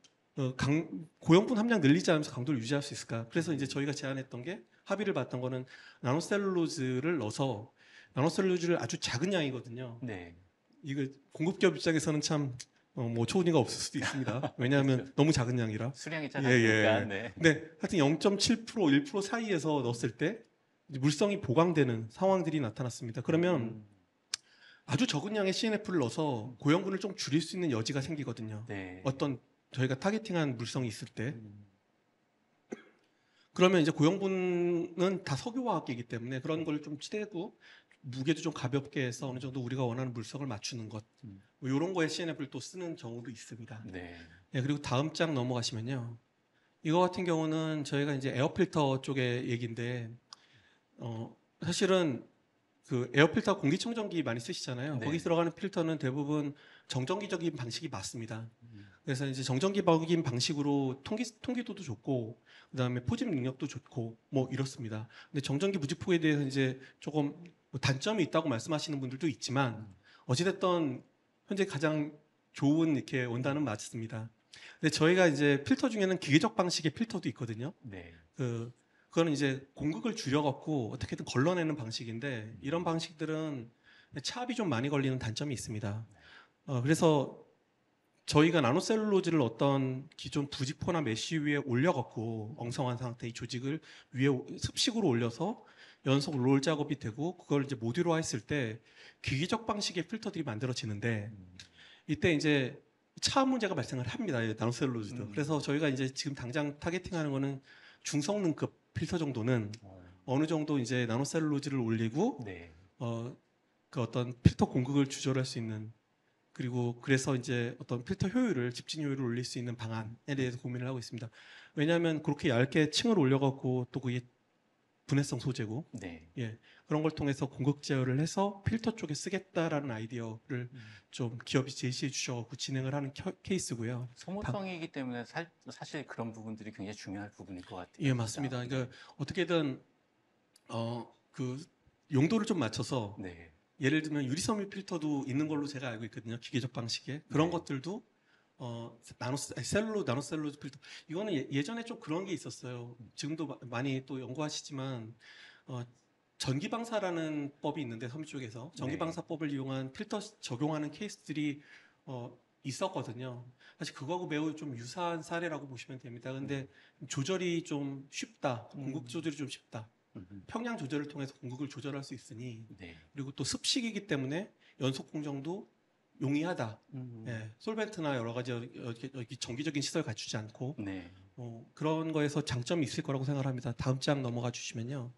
고형분 함량 늘리지 않으면서 강도를 유지할 수 있을까? 그래서 이제 저희가 제안했던 게 합의를 봤던 거는 나노셀룰로즈를 넣어서 나노셀룰로즈를 아주 작은 양이거든요. 네. 이거 공급기업 입장에서는 참 뭐 초은이가 없을 수도 있습니다. 왜냐하면 너무 작은 양이라. 수량이 예, 작으니까. 예. 네. 근데 하여튼 0.7%, 1% 사이에서 넣었을 때 이제 물성이 보강되는 상황들이 나타났습니다. 그러면 아주 적은 양의 CNF를 넣어서 고형분을 좀 줄일 수 있는 여지가 생기거든요. 네. 어떤 저희가 타겟팅한 물성이 있을 때. 그러면 이제 고형분은 다 석유화학이기 때문에 그런 걸 좀 찌대고 무게도 좀 가볍게 해서 어느 정도 우리가 원하는 물성을 맞추는 것. 뭐 이런 거에 CNF를 또 쓰는 경우도 있습니다. 네. 네, 그리고 다음 장 넘어가시면요. 이거 같은 경우는 저희가 이제 에어필터 쪽의 얘기인데, 사실은 그 에어필터 공기청정기 많이 쓰시잖아요. 네. 거기 들어가는 필터는 대부분 정전기적인 방식이 맞습니다. 그래서 이제 정전기적인 방식으로 통기도도 좋고, 그 다음에 포집 능력도 좋고, 뭐 이렇습니다. 근데 정전기 부직포에 대해서 이제 조금 뭐 단점이 있다고 말씀하시는 분들도 있지만, 어찌됐든 현재 가장 좋은 이렇게 원단은 맞습니다. 근데 저희가 이제 필터 중에는 기계적 방식의 필터도 있거든요. 네. 그거는 이제 공극을 줄여갖고 어떻게든 걸러내는 방식인데 이런 방식들은 차압이 좀 많이 걸리는 단점이 있습니다. 그래서 저희가 나노셀룰로즈를 어떤 기존 부직포나 메쉬 위에 올려갖고 엉성한 상태 이 조직을 위에 습식으로 올려서 연속 롤 작업이 되고 그걸 이제 모듈화 했을 때 기계적 방식의 필터들이 만들어지는데 이때 이제 차압 문제가 발생을 합니다. 나노셀룰로즈도. 그래서 저희가 이제 지금 당장 타겟팅하는 거는 중성능급 필터 정도는 어느 정도 이제 나노셀룰로즈를 올리고 네. 그 어떤 필터 공극을 조절할 수 있는 그리고 그래서 이제 어떤 필터 효율을 집진 효율을 올릴 수 있는 방안에 대해서 고민을 하고 있습니다. 왜냐하면 그렇게 얇게 층을 올려갖고 또 그게 분해성 소재고 네. 예, 그런 걸 통해서 공극 제어를 해서 필터 쪽에 쓰겠다라는 아이디어를 좀 기업이 제시해 주셔서 진행을 하는 케이스고요. 소모성이기 때문에 사실 그런 부분들이 굉장히 중요한 부분일 것 같아요. 예, 맞습니다. 그러니까 어떻게든 그 용도를 좀 맞춰서 네. 예를 들면 유리섬유 필터도 있는 걸로 제가 알고 있거든요. 기계적 방식의 그런 네. 것들도 나노셀룰로즈 필터 이거는 예전에 좀 그런 게 있었어요. 지금도 많이 또 연구하시지만 전기방사라는 법이 있는데 섬유 쪽에서 전기방사법을 이용한 필터 적용하는 케이스들이 있었거든요. 사실 그거하고 매우 좀 유사한 사례라고 보시면 됩니다. 근데 조절이 좀 쉽다. 공급 조절이 좀 쉽다. 평량 조절을 통해서 공급을 조절할 수 있으니 네. 그리고 또 습식이기 때문에 연속 공정도 용이하다. 예, 솔벤트나 여러 가지 여기 정기적인 시설 갖추지 않고 네. 그런 거에서 장점이 있을 거라고 생각합니다. 다음 장 넘어가 주시면요.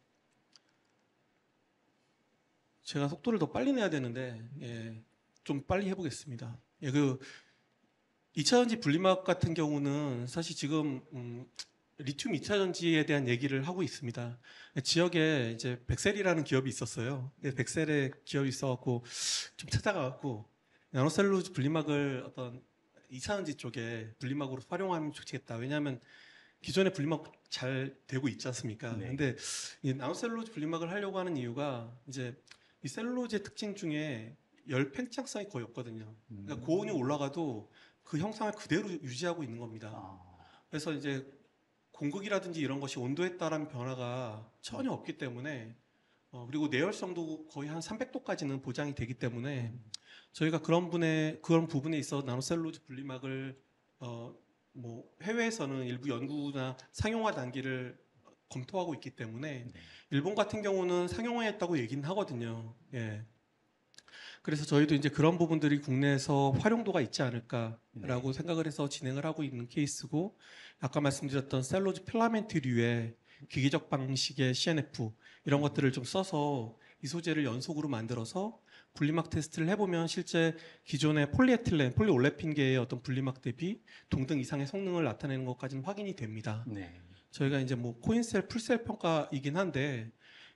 제가 속도를 더 빨리 내야 되는데 예, 좀 빨리 해보겠습니다. 예, 그 2차전지 분리막 같은 경우는 사실 지금 리튬 2차전지에 대한 얘기를 하고 있습니다. 지역에 이제 백셀이라는 기업이 있었어요. 백셀의 기업이 있어갖고 좀 찾아가갖고 나노셀룰로즈 분리막을 어떤 2차전지 쪽에 분리막으로 활용하면 좋겠다. 왜냐하면 기존의 분리막 잘 되고 있지 않습니까? 네. 근데 이 나노셀룰로즈 분리막을 하려고 하는 이유가 이제 이 셀룰로즈의 특징 중에 열 팽창성이 거의 없거든요. 그러니까 고온이 올라가도 그 형상을 그대로 유지하고 있는 겁니다. 아, 그래서 이제 공극이라든지 이런 것이 온도에 따른 변화가 전혀 없기 때문에 그리고 내열성도 거의 한 300도까지는 보장이 되기 때문에 저희가 그런 부분에 있어 나노셀룰로즈 분리막을 뭐 해외에서는 일부 연구나 상용화 단계를 검토하고 있기 때문에 네. 일본 같은 경우는 상용화했다고 얘기는 하거든요. 예. 그래서 저희도 이제 그런 부분들이 국내에서 활용도가 있지 않을까라고 생각을 해서 진행을 하고 있는 케이스고, 아까 말씀드렸던 셀룰로즈 필라멘트류의 기계적 방식의 CNF 이런 것들을 좀 써서 이 소재를 연속으로 만들어서 분리막 테스트를 해보면 실제 기존의 폴리에틸렌, 폴리올레핀계의 어떤 분리막 대비 동등 이상의 성능을 나타내는 것까지는 확인이 됩니다. 네. 저희가 이제 뭐 코인셀, 풀셀 평가이긴 한데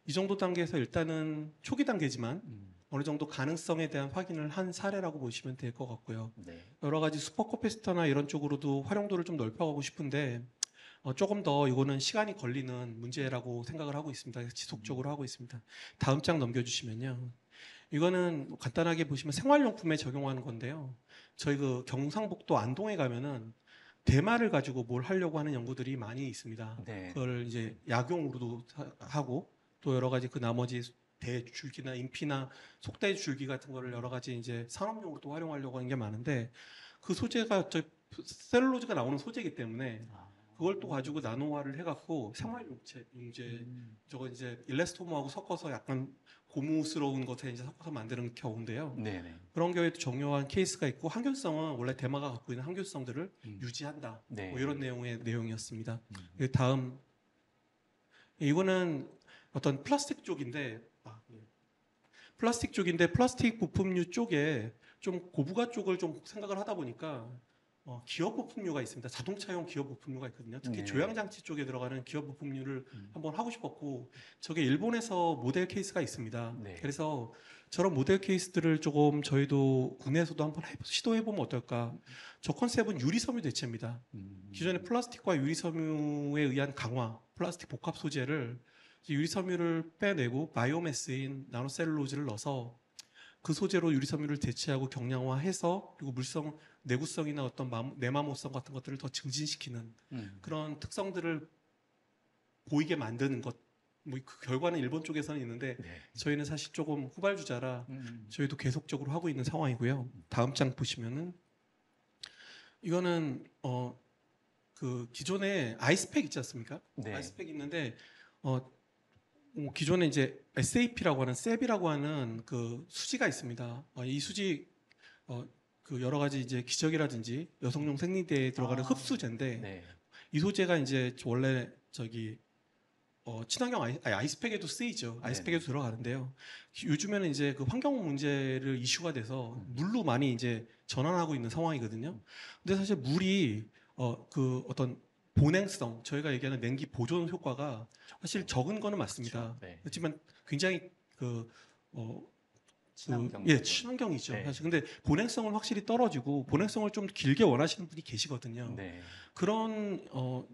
이 정도 단계에서 일단은 초기 단계지만 어느 정도 가능성에 대한 확인을 한 사례라고 보시면 될 것 같고요. 네. 여러 가지 슈퍼커피스터나 이런 쪽으로도 활용도를 좀 넓혀가고 싶은데 조금 더 이거는 시간이 걸리는 문제라고 생각을 하고 있습니다. 지속적으로 하고 있습니다. 다음 장 넘겨주시면요. 이거는 간단하게 보시면 생활용품에 적용하는 건데요. 저희 그 경상북도 안동에 가면은 대마를 가지고 뭘 하려고 하는 연구들이 많이 있습니다. 네. 그걸 이제 약용으로도 하고 또 여러 가지 그 나머지 대줄기나 인피나 속대 줄기 같은 거를 여러 가지 이제 산업용으로도 활용하려고 하는 게 많은데 그 소재가 셀룰로즈가 나오는 소재이기 때문에 그걸 또 가지고 나노화를 해갖고 생활용체 이제 저거 이제 일레스토모하고 섞어서 약간 고무스러운 것에 이제 섞어서 만드는 경우인데요. 네네. 그런 경우에도 정요한 케이스가 있고 항균성은 원래 대마가 갖고 있는 항균성들을 유지한다. 네. 뭐 이런 내용이었습니다. 다음 이거는 어떤 플라스틱 쪽인데 플라스틱 부품류 쪽에 좀 고부가 쪽을 좀 생각을 하다 보니까 기업 부품류가 있습니다. 자동차용 기업 부품류가 있거든요. 특히 네. 조향장치 쪽에 들어가는 기업 부품류를 한번 하고 싶었고 저게 일본에서 모델 케이스가 있습니다. 네. 그래서 저런 모델 케이스들을 조금 저희도 국내에서도 한번 시도해보면 어떨까. 저 컨셉은 유리섬유 대체입니다. 기존의 플라스틱과 유리섬유에 의한 강화, 플라스틱 복합 소재를 유리섬유를 빼내고 바이오매스인 나노셀룰로즈를 넣어서 그 소재로 유리섬유를 대체하고 경량화해서 그리고 물성, 내구성이나 어떤 내마모성 같은 것들을 더 증진시키는 그런 특성들을 보이게 만드는 것. 뭐 그 결과는 일본 쪽에서는 있는데 네. 저희는 사실 조금 후발주자라 저희도 계속적으로 하고 있는 상황이고요. 다음 장 보시면은 이거는 그 기존에 아이스팩 있지 않습니까? 네. 아이스팩 있는데 기존에 이제 SAP라고 하는 셉이라고 하는 그 수지가 있습니다. 이 수지 그 여러 가지 이제 기저귀라든지 여성용 생리대에 들어가는 흡수제인데 네. 이 소재가 이제 원래 친환경 아이스팩에도 쓰이죠. 아이스팩에도 들어가는데요. 요즘에는 이제 그 환경 문제를 이슈가 돼서 물로 많이 이제 전환하고 있는 상황이거든요. 근데 사실 물이 그 어떤 보냉성, 저희가 얘기하는 냉기 보존 효과가 사실 적은 거는 맞습니다. 그렇죠. 네. 그렇지만 굉장히 친환경. 친환경이죠. 네. 사실 근데 보냉성은 확실히 떨어지고 보냉성을 좀 길게 원하시는 분이 계시거든요. 네. 그런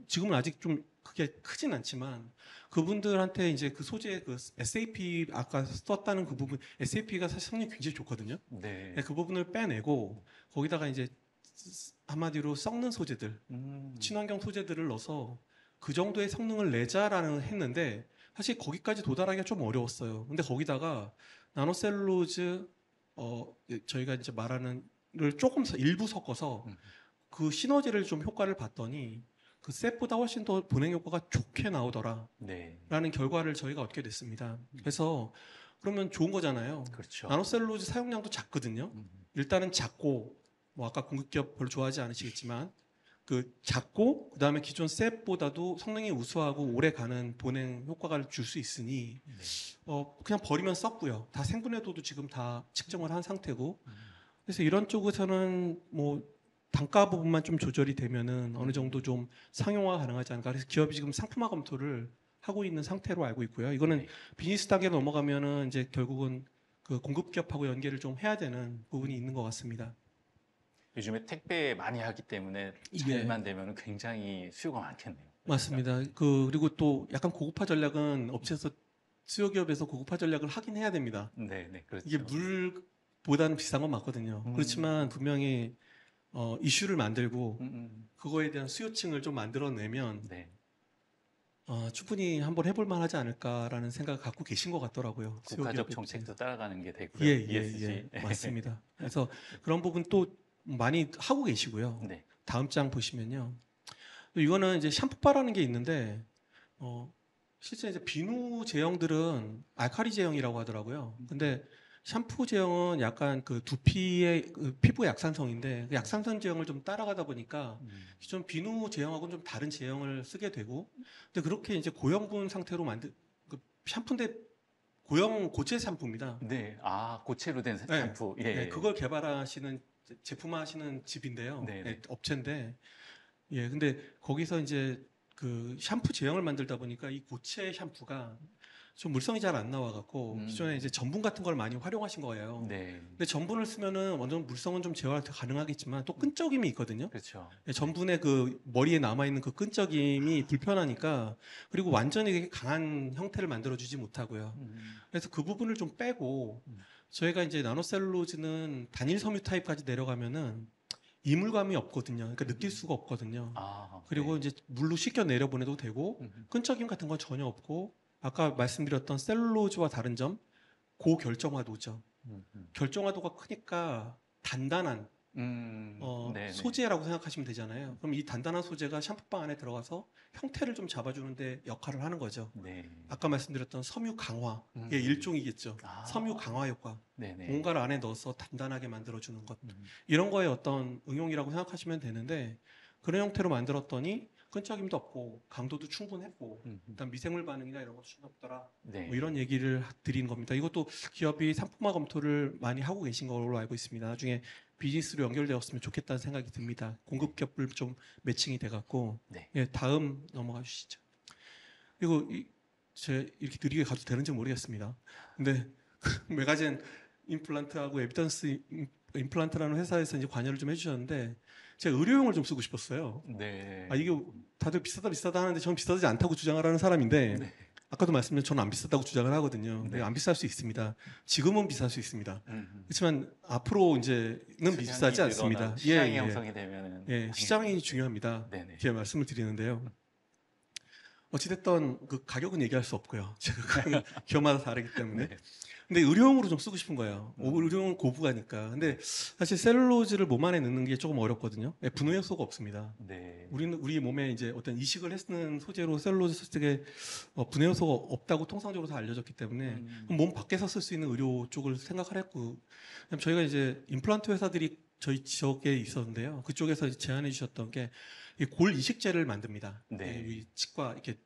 지금은 아직 좀 그게 크진 않지만 그분들한테 이제 그 소재 그 SAP 아까 썼다는 그 부분 SAP가 사실 성능이 굉장히 좋거든요. 네. 그 부분을 빼내고 거기다가 이제 한마디로 썩는 소재들, 친환경 소재들을 넣어서 그 정도의 성능을 내자라는 했는데 사실 거기까지 도달하기가 좀 어려웠어요. 근데 거기다가 나노셀룰로즈 저희가 이제 말하는 를 조금 일부 섞어서 그 시너지를 좀 효과를 봤더니 그 셋보다 훨씬 더 보냉 효과가 좋게 나오더라라는 네. 결과를 저희가 얻게 됐습니다. 그래서 그러면 좋은 거잖아요. 그렇죠. 나노셀룰로즈 사용량도 작거든요. 일단은 작고 뭐 아까 공급기업 별로 좋아하지 않으시겠지만 그 작고 그다음에 기존 셋보다도 성능이 우수하고 오래 가는 보냉 효과를 줄 수 있으니 그냥 버리면 썩고요. 다 생분해도도 지금 다 측정을 한 상태고 그래서 이런 쪽에서는 뭐 단가 부분만 좀 조절이 되면은 어느 정도 좀 상용화 가능하지 않을까. 그래서 기업이 지금 상품화 검토를 하고 있는 상태로 알고 있고요. 이거는 네. 비즈니스 단계로 넘어가면은 이제 결국은 그 공급 기업하고 연계를 좀 해야 되는 부분이 있는 것 같습니다. 요즘에 택배 많이 하기 때문에 잘만 되면 굉장히 수요가 많겠네요. 맞습니다. 그리고 또 약간 고급화 전략은 업체에서 수요 기업에서 고급화 전략을 하긴 해야 됩니다. 네, 네, 그렇죠. 이게 물보다는 비싼 건 맞거든요. 그렇지만 분명히 이슈를 만들고 그거에 대한 수요층을 좀 만들어내면 네. 충분히 한번 해볼 만하지 않을까라는 생각을 갖고 계신 것 같더라고요. 수요 국가적 기업 정책도 입장에서. 따라가는 게 되고요. 예, ESG. 맞습니다. 그래서 그런 부분 또 많이 하고 계시고요. 네. 다음 장 보시면요. 이거는 이제 샴푸바라는 게 있는데 실제 이제 비누 제형들은 알칼리 제형이라고 하더라고요. 근데 샴푸 제형은 약간 그 두피의 그 피부 약산성인데 그 약산성 제형을 좀 따라가다 보니까 좀 비누 제형하고는 좀 다른 제형을 쓰게 되고, 근데 그렇게 이제 고형분 상태로 만든 그 샴푸인데 고형 고체 샴푸입니다. 네. 아, 고체로 된 네. 샴푸. 예. 네, 그걸 개발하시는 제품화하시는 집인데요. 네, 네. 업체인데, 근데 거기서 이제 그 샴푸 제형을 만들다 보니까 이 고체 샴푸가 좀 물성이 잘 안 나와갖고 기존에 이제 전분 같은 걸 많이 활용하신 거예요. 네. 근데 전분을 쓰면은 완전 물성은 좀 제어가 가능하겠지만 또 끈적임이 있거든요. 그렇죠. 전분의 그 머리에 남아있는 그 끈적임이 불편하니까, 그리고 완전히 강한 형태를 만들어주지 못하고요. 그래서 그 부분을 좀 빼고 저희가 이제 나노셀룰로즈는 단일 섬유 타입까지 내려가면은 이물감이 없거든요. 그러니까 느낄 수가 없거든요. 아, 그리고 네. 이제 물로 씻겨 내려보내도 되고 끈적임 같은 건 전혀 없고, 아까 말씀드렸던 셀룰로즈와 다른 점 고결정화도죠. 결정화도가 크니까 단단한 네, 소재라고 생각하시면 되잖아요. 그럼 이 단단한 소재가 샴푸바 안에 들어가서 형태를 좀 잡아주는데 역할을 하는 거죠. 네. 아까 말씀드렸던 섬유 강화의 일종이겠죠. 아. 섬유 강화 효과. 네, 네. 뭔가를 안에 넣어서 단단하게 만들어주는 것. 이런 거에 어떤 응용이라고 생각하시면 되는데, 그런 형태로 만들었더니 끈적임도 없고 강도도 충분했고 일단 미생물 반응이나 이런 것도 전혀 없더라. 네. 뭐 이런 얘기를 드린 겁니다. 이것도 기업이 상품화 검토를 많이 하고 계신 걸로 알고 있습니다. 나중에 비즈니스로 연결되었으면 좋겠다는 생각이 듭니다. 공급 겹을 좀 매칭이 돼갖고. 네. 다음 넘어가 주시죠. 그리고 제가 이렇게 느리게 가도 되는지 모르겠습니다. 근데 메가젠 임플란트하고 에비던스 임플란트라는 회사에서 이제 관여를 좀 해주셨는데, 제가 의료용을 좀 쓰고 싶었어요. 네. 이게 다들 비싸다 하는데 저는 비싸지 않다고 주장을 하는 사람인데, 네. 아까도 말씀드린 저는 안 비싸다고 주장을 하거든요. 근데 네. 안 비쌀 수 있습니다. 지금은 비쌀 수 있습니다. 그렇지만 앞으로 이제는 비싸지 않습니다. 시장이 형성이 되면은 시장이 중요합니다. 네네. 이렇게 말씀을 드리는데요. 어찌됐든 그 가격은 얘기할 수 없고요. 제가 기업마다 다르기 때문에. 네. 근데 의료용으로 좀 쓰고 싶은 거예요. 의료용은 고부가니까. 근데 사실 셀룰로즈를 몸 안에 넣는 게 조금 어렵거든요. 분해 요소가 없습니다. 네. 우리 몸에 이제 어떤 이식을 했는 소재로 셀룰로즈 소재에 분해 요소가 없다고 통상적으로 다 알려졌기 때문에 몸 밖에서 쓸 수 있는 의료 쪽을 생각을 했고, 저희가 이제 임플란트 회사들이 저희 지역에 있었는데요. 그쪽에서 제안해 주셨던 게 이 골 이식제를 만듭니다. 네. 우리 치과 이렇게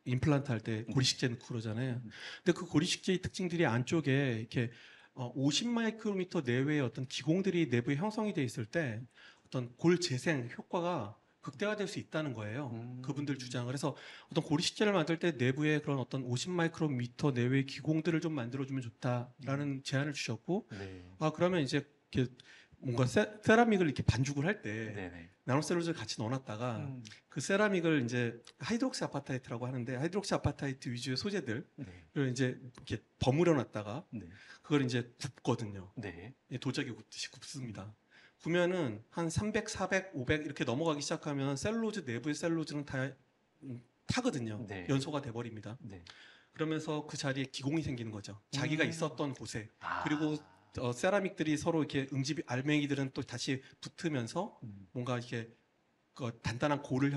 임플란트 할 때 골 이식제 넣고 그러잖아요. 근데 그 골 이식제의 특징들이 안쪽에 이렇게 50 마이크로미터 내외의 어떤 기공들이 내부에 형성이 돼 있을 때 어떤 골 재생 효과가 극대화될 수 있다는 거예요. 그분들 주장을. 그래서 어떤 골 이식제를 만들 때 내부에 그런 어떤 50 마이크로미터 내외의 기공들을 좀 만들어주면 좋다라는 제안을 주셨고, 네. 그러면 이제 이렇게 뭔가 세라믹을 이렇게 반죽을 할 때 네네. 나노셀룰로즈를 같이 넣어놨다가 그 세라믹을 이제 하이드록시 아파타이트라고 하는데, 하이드록시 아파타이트 위주의 소재들을 네. 이제 이렇게 버무려 놨다가 네. 그걸 이제 굽거든요. 네. 도자기 굽듯이 굽습니다. 구면은 한 300, 400, 500 이렇게 넘어가기 시작하면 셀룰로즈 내부의 셀룰로즈는 다 타거든요. 네. 연소가 돼버립니다. 네. 그러면서 그 자리에 기공이 생기는 거죠. 자기가 있었던 곳에. 아. 그리고 세라믹들이 서로 이렇게 알맹이들은 또 다시 붙으면서 뭔가 이렇게 단단한 골을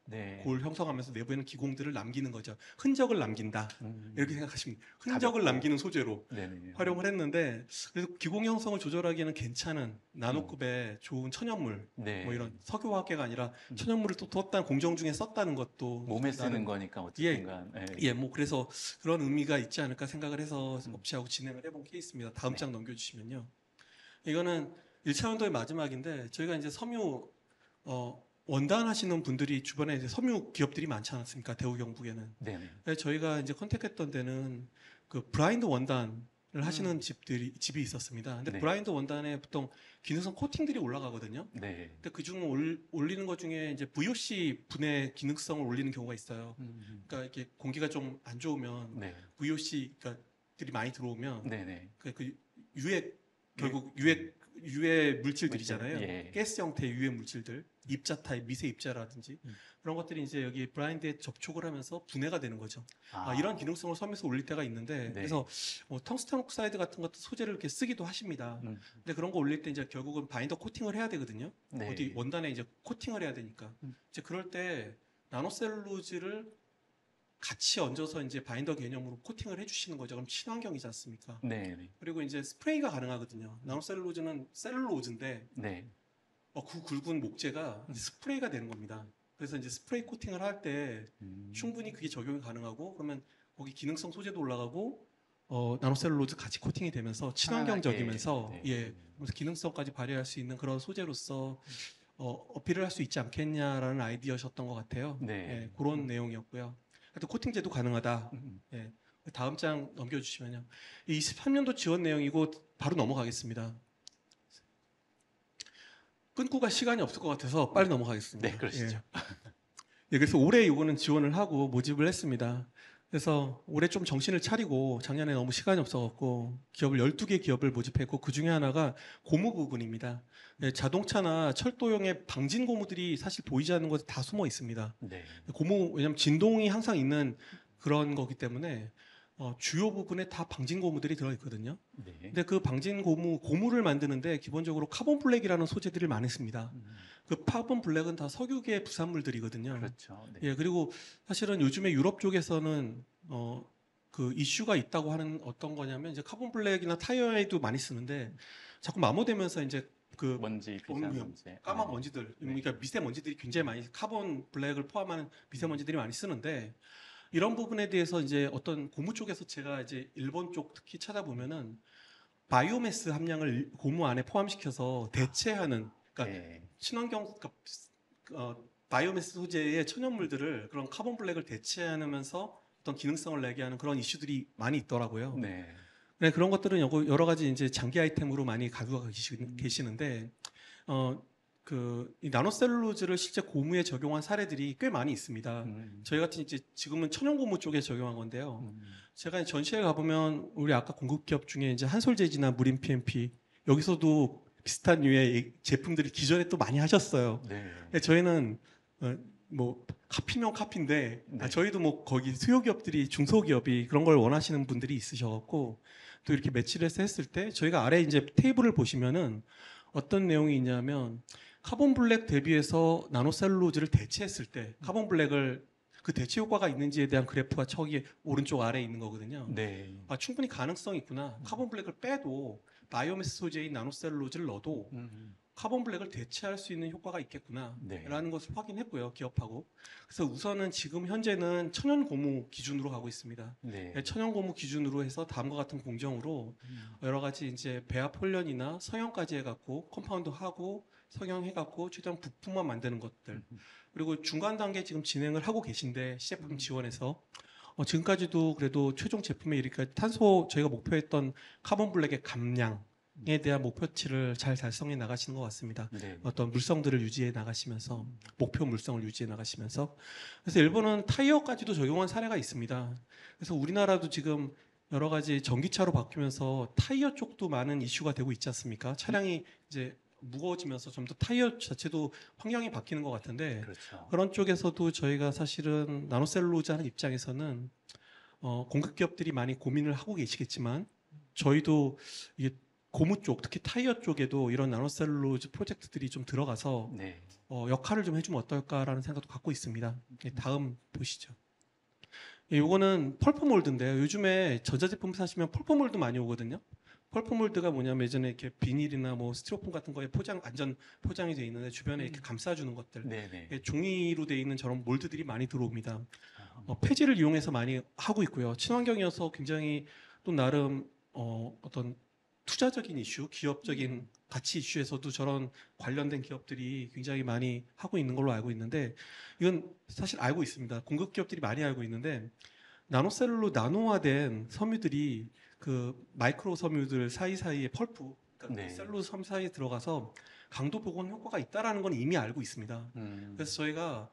네. 형성하면서 내부에는 기공들을 남기는 거죠. 흔적을 남긴다. 이렇게 생각하시면 돼요. 흔적을 가볍고. 남기는 소재로 네네. 활용을 했는데, 그래서 기공 형성을 조절하기에는 괜찮은 나노급의 좋은 천연물, 네. 뭐 이런 석유화학계가 아니라 천연물을 또 뒀다는 공정 중에 썼다는 것도 몸에 쓰는 나름- 거니까 어쨌든간. 뭐 그래서 그런 의미가 있지 않을까 생각을 해서 업체하고 진행을 해본 케이스입니다. 다음 네. 장 넘겨주시면요. 이거는 1차 연도의 마지막인데, 저희가 이제 섬유 원단 하시는 분들이 주변에 이제 섬유 기업들이 많지 않았습니까? 대우 경북에는. 네네. 저희가 이제 컨택했던 데는 그 브라인드 원단을 하시는 집이 있었습니다. 근데 네. 브라인드 원단에 보통 기능성 코팅들이 올라가거든요. 네. 근데 그중 올리는 것 중에 이제 VOC 분해 기능성을 올리는 경우가 있어요. 그러니까 이렇게 공기가 좀 안 좋으면 네. VOC들이 많이 들어오면 네네. 그 결국 유해 물질들이잖아요. 예. 가스 형태의 유해 물질들, 입자 타입, 미세 입자라든지 그런 것들이 이제 여기 브라인드에 접촉을 하면서 분해가 되는 거죠. 이런 기능성을 섬에서 올릴 때가 있는데 네. 그래서 텅스텐 옥사이드 같은 것도 소재를 이렇게 쓰기도 하십니다. 근데 그런 거 올릴 때 이제 결국은 바인더 코팅을 해야 되거든요. 네. 어디 원단에 이제 코팅을 해야 되니까 이제 그럴 때 나노셀룰로즈를 같이 얹어서 이제 바인더 개념으로 코팅을 해주시는 거죠. 그럼 친환경이지 않습니까? 네. 그리고 이제 스프레이가 가능하거든요. 나노셀룰로즈는 셀룰로즈인데 네. 그 굵은 목재가 이제 스프레이가 되는 겁니다. 그래서 이제 스프레이 코팅을 할 때 충분히 그게 적용이 가능하고 그러면 거기 기능성 소재도 올라가고 나노셀룰로즈 같이 코팅이 되면서 친환경적이면서 네. 그래서 기능성까지 발휘할 수 있는 그런 소재로서 어필을 할 수 있지 않겠냐라는 아이디어셨던 것 같아요. 네. 예, 그런 내용이었고요. 하여튼 코팅제도 가능하다. 예. 다음 장 넘겨주시면요. 이 23년도 지원 내용이고 바로 넘어가겠습니다. 끊고 갈 시간이 없을 것 같아서 빨리 넘어가겠습니다. 네, 그러시죠. 예, 그래서 올해 이거는 지원을 하고 모집을 했습니다. 그래서 올해 좀 정신을 차리고 작년에 너무 시간이 없어갖고 12개 기업을 모집했고 그 중에 하나가 고무 부분입니다. 예, 자동차나 철도용의 방진 고무들이 사실 보이지 않는 곳에 다 숨어 있습니다. 네. 고무, 왜냐면 진동이 항상 있는 그런 거기 때문에 주요 부분에 다 방진 고무들이 들어있거든요. 네. 근데 그 방진 고무를 만드는데 기본적으로 카본 블랙이라는 소재들을 많이 씁니다. 그 카본 블랙은 다 석유계 부산물들이거든요. 그렇죠. 네. 예, 그리고 사실은 요즘에 유럽 쪽에서는 그 이슈가 있다고 하는 어떤 거냐면 이제 카본 블랙이나 타이어에도 많이 쓰는데 자꾸 마모되면서 이제 그 먼지, 비싼 먼지. 까만 먼지들, 그러니까 미세먼지들이 굉장히 많이 카본 블랙을 포함하는 미세먼지들이 많이 쓰는데 이런 부분에 대해서 이제 어떤 고무 쪽에서 제가 이제 일본 쪽 특히 찾아보면은 바이오매스 함량을 고무 안에 포함시켜서 대체하는 그러니까 네. 친환경 바이오매스 소재의 천연물들을 그런 카본 블랙을 대체하면서 어떤 기능성을 내게 하는 그런 이슈들이 많이 있더라고요. 네. 네, 그런 것들은 여러 가지 이제 장기 아이템으로 많이 가지고 계시는데 이 나노셀룰로즈를 실제 고무에 적용한 사례들이 꽤 많이 있습니다. 저희 같은 이제 지금은 천연 고무 쪽에 적용한 건데요. 제가 전시회 가보면 우리 아까 공급 기업 중에 이제 한솔재지나 무림 PMP 여기서도 비슷한 류의 제품들이 기존에 또 많이 하셨어요. 네. 근데 저희는 뭐 카피면 카피인데 네. 저희도 뭐 거기 수요 기업들이 중소기업이 그런 걸 원하시는 분들이 있으셔갖고 또 이렇게 매치를 해서 했을 때 저희가 아래 이제 테이블을 보시면은 어떤 내용이 있냐면 카본 블랙 대비해서 나노셀룰로즈를 대체했을 때 카본 블랙을 그 대체 효과가 있는지에 대한 그래프가 저기 오른쪽 아래에 있는 거거든요. 네. 충분히 가능성이 있구나. 카본 블랙을 빼도 바이오매스 소재인 나노셀룰로즈를 넣어도 카본 블랙을 대체할 수 있는 효과가 있겠구나 네. 라는 것을 확인했고요, 기업하고. 그래서 우선은 지금 현재는 천연 고무 기준으로 가고 있습니다. 네. 천연 고무 기준으로 해서 다음과 같은 공정으로 여러 가지 이제 배합 홀련이나 성형까지 해갖고 컴파운드 하고 성형해갖고 최대한 부품만 만드는 것들. 그리고 중간 단계 지금 진행을 하고 계신데 시제품 지원해서 지금까지도 그래도 최종 제품에 이렇게 저희가 목표했던 카본 블랙의 감량에 대한 목표치를 잘 달성해 나가시는 것 같습니다. 네. 어떤 물성들을 유지해 나가시면서 목표 물성을 유지해 나가시면서 그래서 일본은 타이어까지도 적용한 사례가 있습니다. 그래서 우리나라도 지금 여러 가지 전기차로 바뀌면서 타이어 쪽도 많은 이슈가 되고 있지 않습니까? 차량이 이제 무거워지면서 좀 더 타이어 자체도 환경이 바뀌는 것 같은데 그렇죠. 그런 쪽에서도 저희가 사실은 나노셀룰로즈 하는 입장에서는 공급 기업들이 많이 고민을 하고 계시겠지만 저희도 이게 고무 쪽, 특히 타이어 쪽에도 이런 나노셀룰로즈 프로젝트들이 좀 들어가서 네. 역할을 좀 해주면 어떨까라는 생각도 갖고 있습니다. 다음 보시죠. 요거는 펄프몰드인데요. 요즘에 전자제품 사시면 펄프몰드 많이 오거든요. 펄프몰드가 뭐냐면 예전에 이렇게 비닐이나 뭐 스티로폼 같은 거에 안전 포장이 돼 있는데 주변에 이렇게 감싸주는 것들, 네. 종이로 돼 있는 저런 몰드들이 많이 들어옵니다. 폐지를 이용해서 많이 하고 있고요. 친환경이어서 굉장히 또 나름 어떤 투자적인 이슈, 기업적인 가치 이슈에서도 저런 관련된 기업들이 굉장히 많이 하고 있는 걸로 알고 있는데 이건 사실 알고 있습니다. 공급 기업들이 많이 알고 있는데 나노셀룰로 나노화된 섬유들이 그 마이크로 섬유들 사이사이에 펄프, 그러니까 네. 셀룰로즈 섬 사이에 들어가서 강도 복원 효과가 있다라는 건 이미 알고 있습니다. 그래서 저희가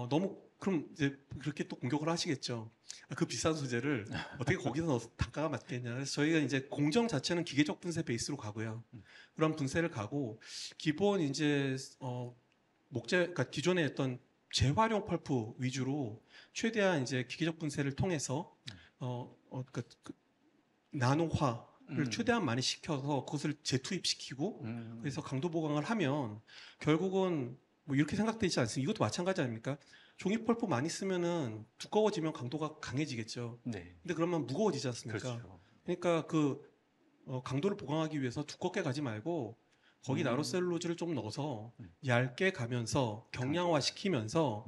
너무 그럼 이제 그렇게 또 공격을 하시겠죠. 그 비싼 소재를 어떻게 거기서 넣어서 단가가 맞겠냐. 그래서 저희가 이제 공정 자체는 기계적 분쇄 베이스로 가고요. 그런 분쇄를 가고 기본 이제 목재, 그러니까 기존에 했던 재활용 펄프 위주로 최대한 이제 기계적 분쇄를 통해서 그러니까 그 나노화를 최대한 많이 시켜서 그것을 재투입시키고 그래서 강도 보강을 하면 결국은 뭐 이렇게 생각되지 않습니까? 이것도 마찬가지 아닙니까? 종이 펄프 많이 쓰면은 두꺼워지면 강도가 강해지겠죠. 네. 근데 그러면 무거워지지 않습니까? 그렇죠. 그러니까 그 강도를 보강하기 위해서 두껍게 가지 말고 거기 나노셀룰로즈를 좀 넣어서 얇게 가면서 경량화 시키면서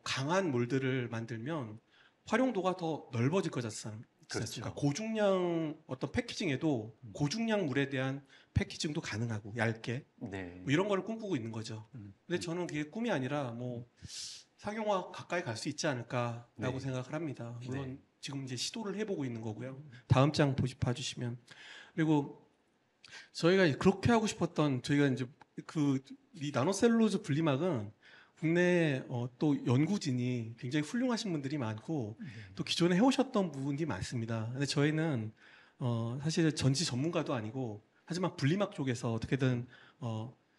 강한 몰드를 만들면 활용도가 더 넓어질 거지 않습니까? 그렇죠. 고중량 어떤 패키징에도 고중량 물에 대한 패키징도 가능하고 얇게 네. 뭐 이런 거를 꿈꾸고 있는 거죠. 근데 저는 그게 꿈이 아니라 뭐 상용화 가까이 갈 수 있지 않을까라고 네. 생각을 합니다. 물론 네. 지금 이제 시도를 해보고 있는 거고요. 다음 장 봐주시면 그리고 저희가 그렇게 하고 싶었던 저희가 이제 이 나노셀룰로즈 분리막은 국내에 또 연구진이 굉장히 훌륭하신 분들이 많고 또 기존에 해오셨던 부분이 많습니다. 근데 저희는 사실 전지 전문가도 아니고 하지만 분리막 쪽에서 어떻게든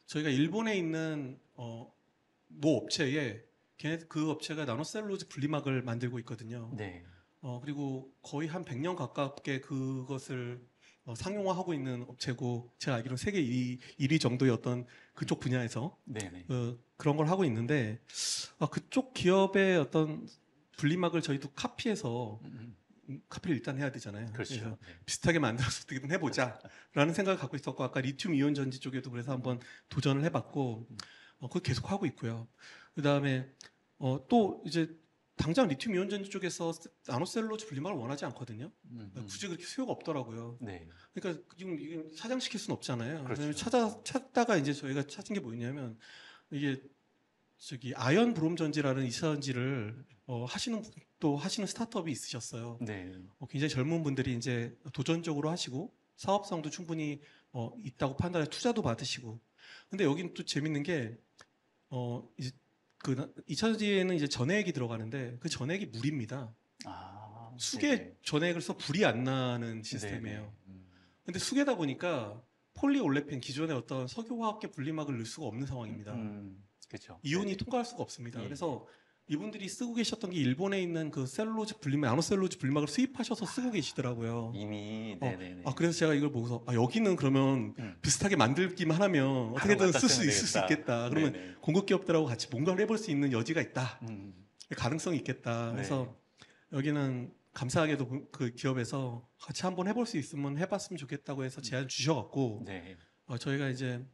저희가 일본에 있는 모 업체에 그 업체가 나노셀룰로즈 분리막을 만들고 있거든요. 네. 그리고 거의 한 100년 가깝게 그것을 상용화하고 있는 업체고 제가 알기로 세계 1위 정도의 어떤 그쪽 분야에서 네. 그런 걸 하고 있는데 그쪽 기업의 어떤 분리막을 저희도 카피해서 카피를 일단 해야 되잖아요. 그렇죠. 그래서 비슷하게 만들어서 어떻게든 해보자라는 생각을 갖고 있었고 아까 리튬 이온 전지 쪽에도 그래서 한번 도전을 해봤고 그걸 계속 하고 있고요. 그 다음에 또 이제 당장 리튬 이온 전지 쪽에서 나노셀룰로즈 분리막을 원하지 않거든요. 굳이 그렇게 수요가 없더라고요. 네. 그러니까 지금 이게 사장시킬 수는 없잖아요. 그렇죠. 왜냐면 찾다가 이제 저희가 찾은 게 뭐였냐면 이게 아연 브롬 전지라는 이차 전지를 하시는 스타트업이 있으셨어요. 네. 굉장히 젊은 분들이 이제 도전적으로 하시고 사업성도 충분히 있다고 판단해 투자도 받으시고. 근데 여긴 또 재밌는 게 이제 이차 전지에는 이제 전해액이 들어가는데 그 전해액이 물입니다. 수계 네네. 전해액을 써 불이 안 나는 시스템이에요. 네네. 근데 수계다 보니까 폴리올레펜 기존의 어떤 석유화학계 분리막을 넣을 수가 없는 상황입니다. 그렇죠. 이온이 네네. 통과할 수가 없습니다. 예. 그래서 이분들이 쓰고 계셨던 게 일본에 있는 그 셀룰로즈 분리막, 나노셀룰로즈 분리막을 수입하셔서 쓰고 계시더라고요. 이미 네네네. 그래서 제가 이걸 보고서 여기는 그러면 비슷하게 만들기만 하면 어떻게든 쓸 수 있을 수 있겠다. 그러면 네네. 공급 기업들하고 같이 뭔가를 해볼 수 있는 여지가 있다. 가능성이 있겠다. 네. 그래서 여기는 감사하게도 그 기업에서 같이 한번 해볼 수 있으면 해봤으면 좋겠다고 해서 제안 주셔갖고 네. 저희가 이제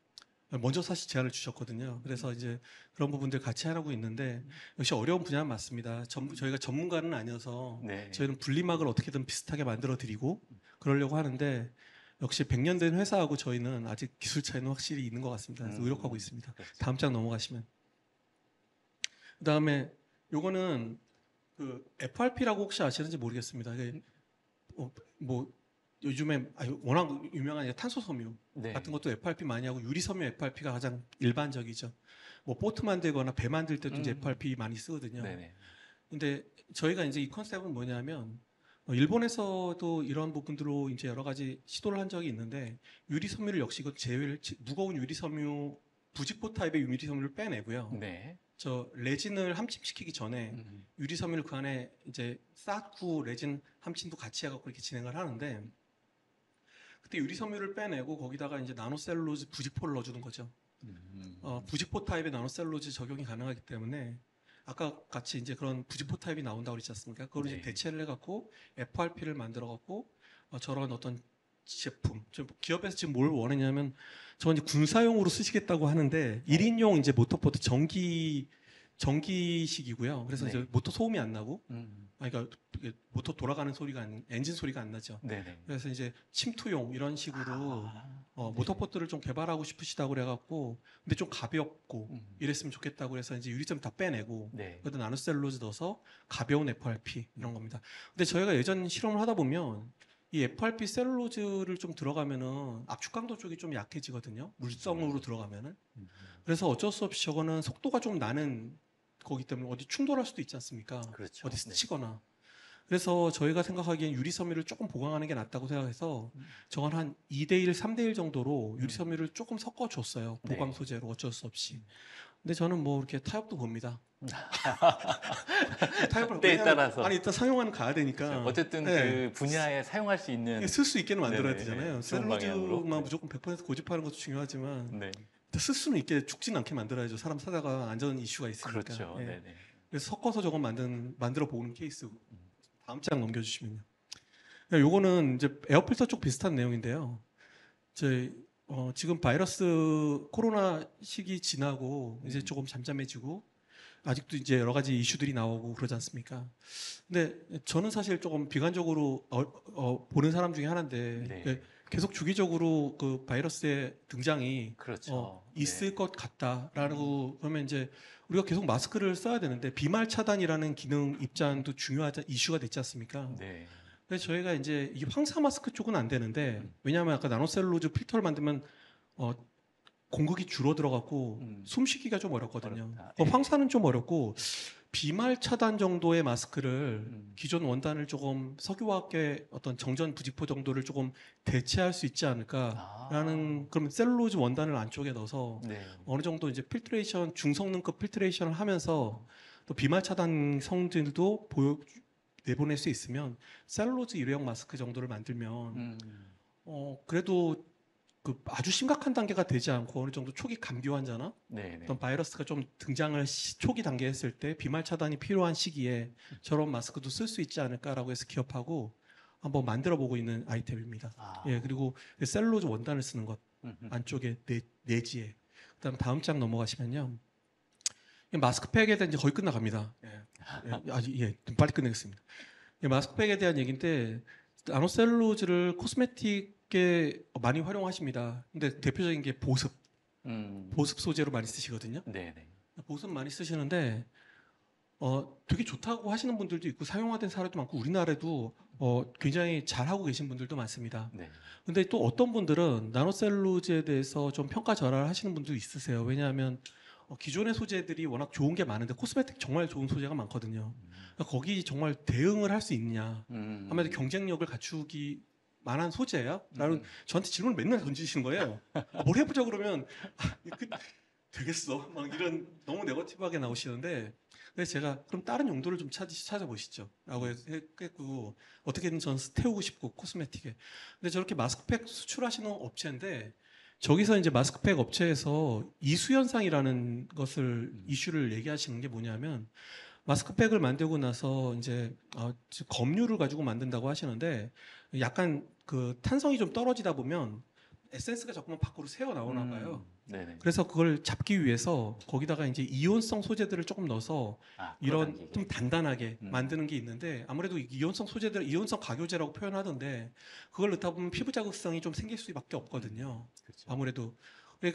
먼저 사실 제안을 주셨거든요. 그래서 이제 그런 부분들 같이 하고 있는데 역시 어려운 분야는 맞습니다. 저희가 전문가는 아니어서 네. 저희는 분리막을 어떻게든 비슷하게 만들어 드리고 그러려고 하는데 역시 100년 된 회사하고 저희는 아직 기술 차이는 확실히 있는 것 같습니다. 그래서 노력하고 있습니다. 그렇죠. 다음 장 넘어가시면 그다음에 요거는 그 FRP라고 혹시 아시는지 모르겠습니다. 이게 뭐 요즘에 워낙 유명한 탄소 섬유 네. 같은 것도 FRP 많이 하고 유리 섬유 FRP가 가장 일반적이죠. 뭐 보트 만들거나 배 만들 때도 이제 FRP 많이 쓰거든요. 네네. 근데 저희가 이제 이 컨셉은 뭐냐면 일본에서도 이런 부분들로 이제 여러 가지 시도를 한 적이 있는데 유리 섬유를 역시 무거운 유리 섬유 부직포 타입의 유리 섬유를 빼내고요. 네. 저 레진을 함침시키기 전에 유리 섬유를 그 안에 이제 쌓고 레진 함침도 같이 해갖고 이렇게 진행을 하는데 그때 유리 섬유를 빼내고 거기다가 이제 나노셀룰로즈 부직포를 넣어주는 거죠. 부직포 타입의 나노셀룰로즈 적용이 가능하기 때문에 아까 같이 이제 그런 부직포 타입이 나온다고 그랬지 않습니까? 그걸 네. 이제 대체를 해갖고 FRP를 만들어갖고 저런 어떤 제품, 기업에서 지금 뭘 원했냐면 저건 이제 군사용으로 쓰시겠다고 하는데 1인용 이제 모터포트 전기식이고요. 그래서 네. 이제 모터 소음이 안 나고, 그러니까 이게 모터 돌아가는 소리가 엔진 소리가 안 나죠. 네네. 그래서 이제 침투용 이런 식으로 모터포트를 좀 개발하고 싶으시다고 그래갖고, 근데 좀 가볍고 이랬으면 좋겠다고 그래서 이제 유리점 다 빼내고, 네. 그래도 나노셀룰로즈 넣어서 가벼운 FRP 이런 겁니다. 근데 저희가 예전 실험을 하다 보면 이 FRP 셀룰로즈를 좀 들어가면은 압축 강도 쪽이 좀 약해지거든요. 물성으로 들어가면은. 그래서 어쩔 수 없이 저거는 속도가 좀 나는 거기 때문에 어디 충돌할 수도 있지 않습니까? 그렇죠. 어디 네. 스치거나. 그래서 저희가 생각하기엔 유리 섬유를 조금 보강하는 게 낫다고 생각해서 저건 한 2대1, 3대1 정도로 유리 섬유를 조금 섞어줬어요. 보강 네. 소재로 어쩔 수 없이. 근데 저는 뭐 이렇게 타협도 봅니다. 타협을 때에 왜냐면 따라서. 아니 일단 상용화는 가야 되니까. 그렇죠. 어쨌든 네. 그 분야에 사용할 수 있는 쓸 수 있게는 만들어야 네네, 되잖아요. 좋은 방향으로. 셀룰로즈만 네. 무조건 100% 고집하는 것도 중요하지만 네. 쓸 수는 있게 죽진 않게 만들어야죠. 사람 사다가 안전 이슈가 있으니까. 그렇죠. 예. 네네. 그래서 섞어서 저건 만들어 보는 케이스고. 다음 장 넘겨주시면요. 요거는 이제 에어필터 쪽 비슷한 내용인데요. 지금 바이러스 코로나 시기 지나고 이제 조금 잠잠해지고 아직도 이제 여러 가지 이슈들이 나오고 그러지 않습니까? 근데 저는 사실 조금 비관적으로 보는 사람 중에 하나인데 네. 계속 주기적으로 그 바이러스의 등장이 그렇죠. 있을 네. 것 같다라고 그러면 이제 우리가 계속 마스크를 써야 되는데 비말 차단이라는 기능 입장도 중요하자 이슈가 됐지 않습니까? 네. 그래서 저희가 이제 이게 황사 마스크 쪽은 안 되는데 왜냐하면 아까 나노셀룰로즈 필터를 만들면 공급이 줄어들어갖고 숨쉬기가 좀 어렵거든요. 어렵다. 예. 황사는 좀 어렵고 비말 차단 정도의 마스크를 기존 원단을 조금 석유화학계 어떤 정전 부직포 정도를 조금 대체할 수 있지 않을까라는 그러면 셀룰로즈 원단을 안쪽에 넣어서 네. 어느 정도 이제 필트레이션 중성능급 필트레이션을 하면서 또 비말 차단 성질도 내보낼 수 있으면 셀룰로즈 일회용 마스크 정도를 만들면 그래도 그 아주 심각한 단계가 되지 않고 어느 정도 초기 감기 환자나 네네. 어떤 바이러스가 좀 등장을 초기 단계에 했을 때 비말 차단이 필요한 시기에 저런 마스크도 쓸 수 있지 않을까라고 해서 기업하고 한번 만들어 보고 있는 아이템입니다. 예, 그리고 셀룰로즈 원단을 쓰는 것 안쪽에 내지에. 그다음 다음 장 넘어가시면요. 마스크팩에 대한 이제 거의 끝나갑니다. 좀 빨리 끝내겠습니다. 마스크팩에 대한 얘기인데 나노셀룰로즈를 코스메틱에 많이 활용하십니다. 근데 대표적인 게 보습 소재로 많이 쓰시거든요. 네네. 보습 많이 쓰시는데 되게 좋다고 하시는 분들도 있고 사용화된 사례도 많고 우리나라에도 굉장히 잘하고 계신 분들도 많습니다. 네. 근데 또 어떤 분들은 나노셀룰로즈에 대해서 좀 평가 절하를 하시는 분도 있으세요. 왜냐하면 기존의 소재들이 워낙 좋은 게 많은데 코스메틱 정말 좋은 소재가 많거든요. 그러니까 거기 정말 대응을 할 수 있느냐. 아무래도 경쟁력을 갖추기 만한 소재야? 라는 저한테 질문을 맨날 던지시는 거예요. 뭘 해보자 그러면 되겠어? 막 이런 너무 네거티브하게 나오시는데 그래서 제가 그럼 다른 용도를 좀 찾아보시죠. 라고 했고 어떻게든 전 태우고 싶고 코스메틱에. 근데 저렇게 마스크팩 수출하시는 업체인데 저기서 이제 마스크팩 업체에서 이수현상이라는 것을 이슈를 얘기하시는 게 뭐냐면 마스크팩을 만들고 나서 이제 검유를 가지고 만든다고 하시는데 약간 그 탄성이 좀 떨어지다 보면 에센스가 자꾸만 밖으로 새어 나오나 봐요. 네네. 그래서 그걸 잡기 위해서 거기다가 이제 이온성 소재들을 조금 넣어서 이런 끌어당기게. 좀 단단하게 만드는 게 있는데 아무래도 이온성 소재들, 이온성 가교제라고 표현하던데 그걸 넣다 보면 피부 자극성이 좀 생길 수밖에 없거든요. 그렇죠. 아무래도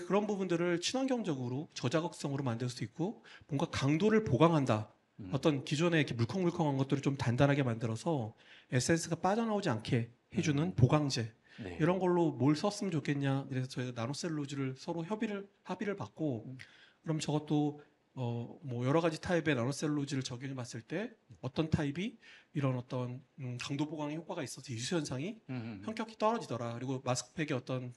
그런 부분들을 친환경적으로 저자극성으로 만들 수 있고 뭔가 강도를 보강한다. 어떤 기존에 이렇게 물컹물컹한 것들을 좀 단단하게 만들어서 에센스가 빠져나오지 않게 해주는 보강제 네. 이런 걸로 뭘 썼으면 좋겠냐. 그래서 저희가 나노셀룰로즈를 서로 합의를 받고 그럼 저것도 뭐 여러 가지 타입의 나노셀룰로즈를 적용해 봤을 때 어떤 타입이 이런 어떤 강도 보강의 효과가 있어서 이수 현상이 현격히 떨어지더라. 그리고 마스크팩의 어떤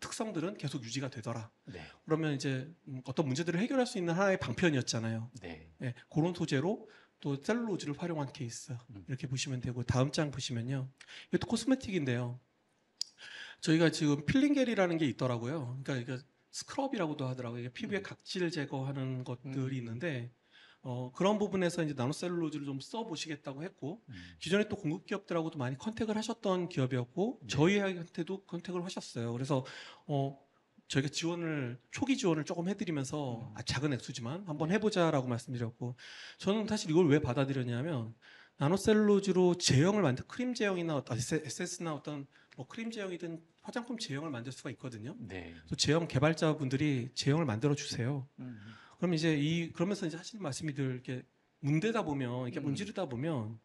특성들은 계속 유지가 되더라. 네. 그러면 이제 어떤 문제들을 해결할 수 있는 하나의 방편이었잖아요. 네. 네, 그런 소재로 또 셀룰로즈를 활용한 케이스 이렇게 보시면 되고 다음 장 보시면요. 이것도 코스메틱인데요. 저희가 지금 필링겔이라는 게 있더라고요. 그러니까 이게 스크럽이라고도 하더라고요. 이게 피부에 각질 제거하는 것들이 있는데 그런 부분에서 이제 나노셀룰로즈를 좀 써보시겠다고 했고 기존에 또 공급 기업들하고도 많이 컨택을 하셨던 기업이었고 저희한테도 컨택을 하셨어요. 그래서 저희가 초기 지원을 조금 해드리면서 작은 액수지만 한번 해보자라고 말씀드렸고 저는 사실 이걸 왜 받아들였냐면 나노셀룰로즈로 제형을 만든 크림 제형이나 에센스나 어떤 뭐 크림 제형이든 화장품 제형을 만들 수가 있거든요. 네. 또 제형 개발자분들이 제형을 만들어 주세요. 그럼 이제 그러면서 이제 하시는 말씀이 늘 이렇게 문대다 보면 이렇게 문지르다 보면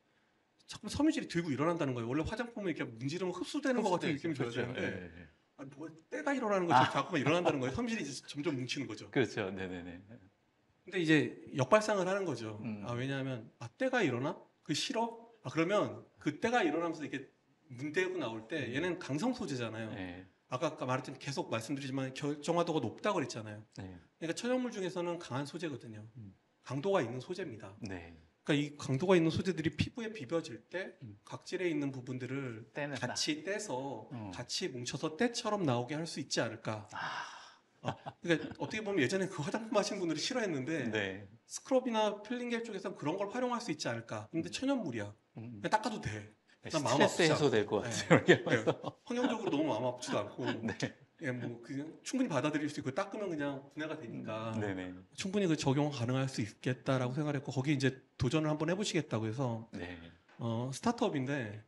자꾸 섬유질이 들고 일어난다는 거예요. 원래 화장품은 이렇게 문지르면 흡수되는 것 같은 느낌이 줘야 그렇죠. 되는데 예, 예. 아니, 뭐 때가 일어나는 것처럼 자꾸만 일어난다는 거예요. 섬유질이 이제 점점 뭉치는 거죠. 그렇죠. 네네네. 근데 이제 역발상을 하는 거죠. 음. 왜냐하면 때가 일어나? 그 싫어? 그러면 그 때가 일어나면서 이렇게 문대고 나올 때 얘는 강성 소재잖아요. 네. 아까 말했던 계속 말씀드리지만 결정화도가 높다고 그랬잖아요. 네. 그러니까 천연물 중에서는 강한 소재거든요. 강도가 있는 소재입니다. 네. 그러니까 이 강도가 있는 소재들이 피부에 비벼질 때 음. 각질에 있는 부분들을 떼낸다. 같이 떼서 음. 같이 뭉쳐서 때처럼 나오게 할 수 있지 않을까. 아, 그러니까 어떻게 보면 예전에 그 화장품 하신 분들이 싫어했는데 네. 스크럽이나 필링겔 쪽에서는 그런 걸 활용할 수 있지 않을까. 근데 천연물이야. 음. 그냥 닦아도 돼. 난 마음 스트레스 아프지 해소될 것 네. 같아요. 이렇게 네. 하면서. 환경적으로 너무 마음 아프지도 않고 네. 예, 뭐 그냥 충분히 받아들일 수 있고 닦으면 그냥 분해가 되니까 네네. 충분히 그 적용 가능할 수 있겠다라고 생각했고 거기 이제 도전을 한번 해보시겠다고 해서 네. 스타트업인데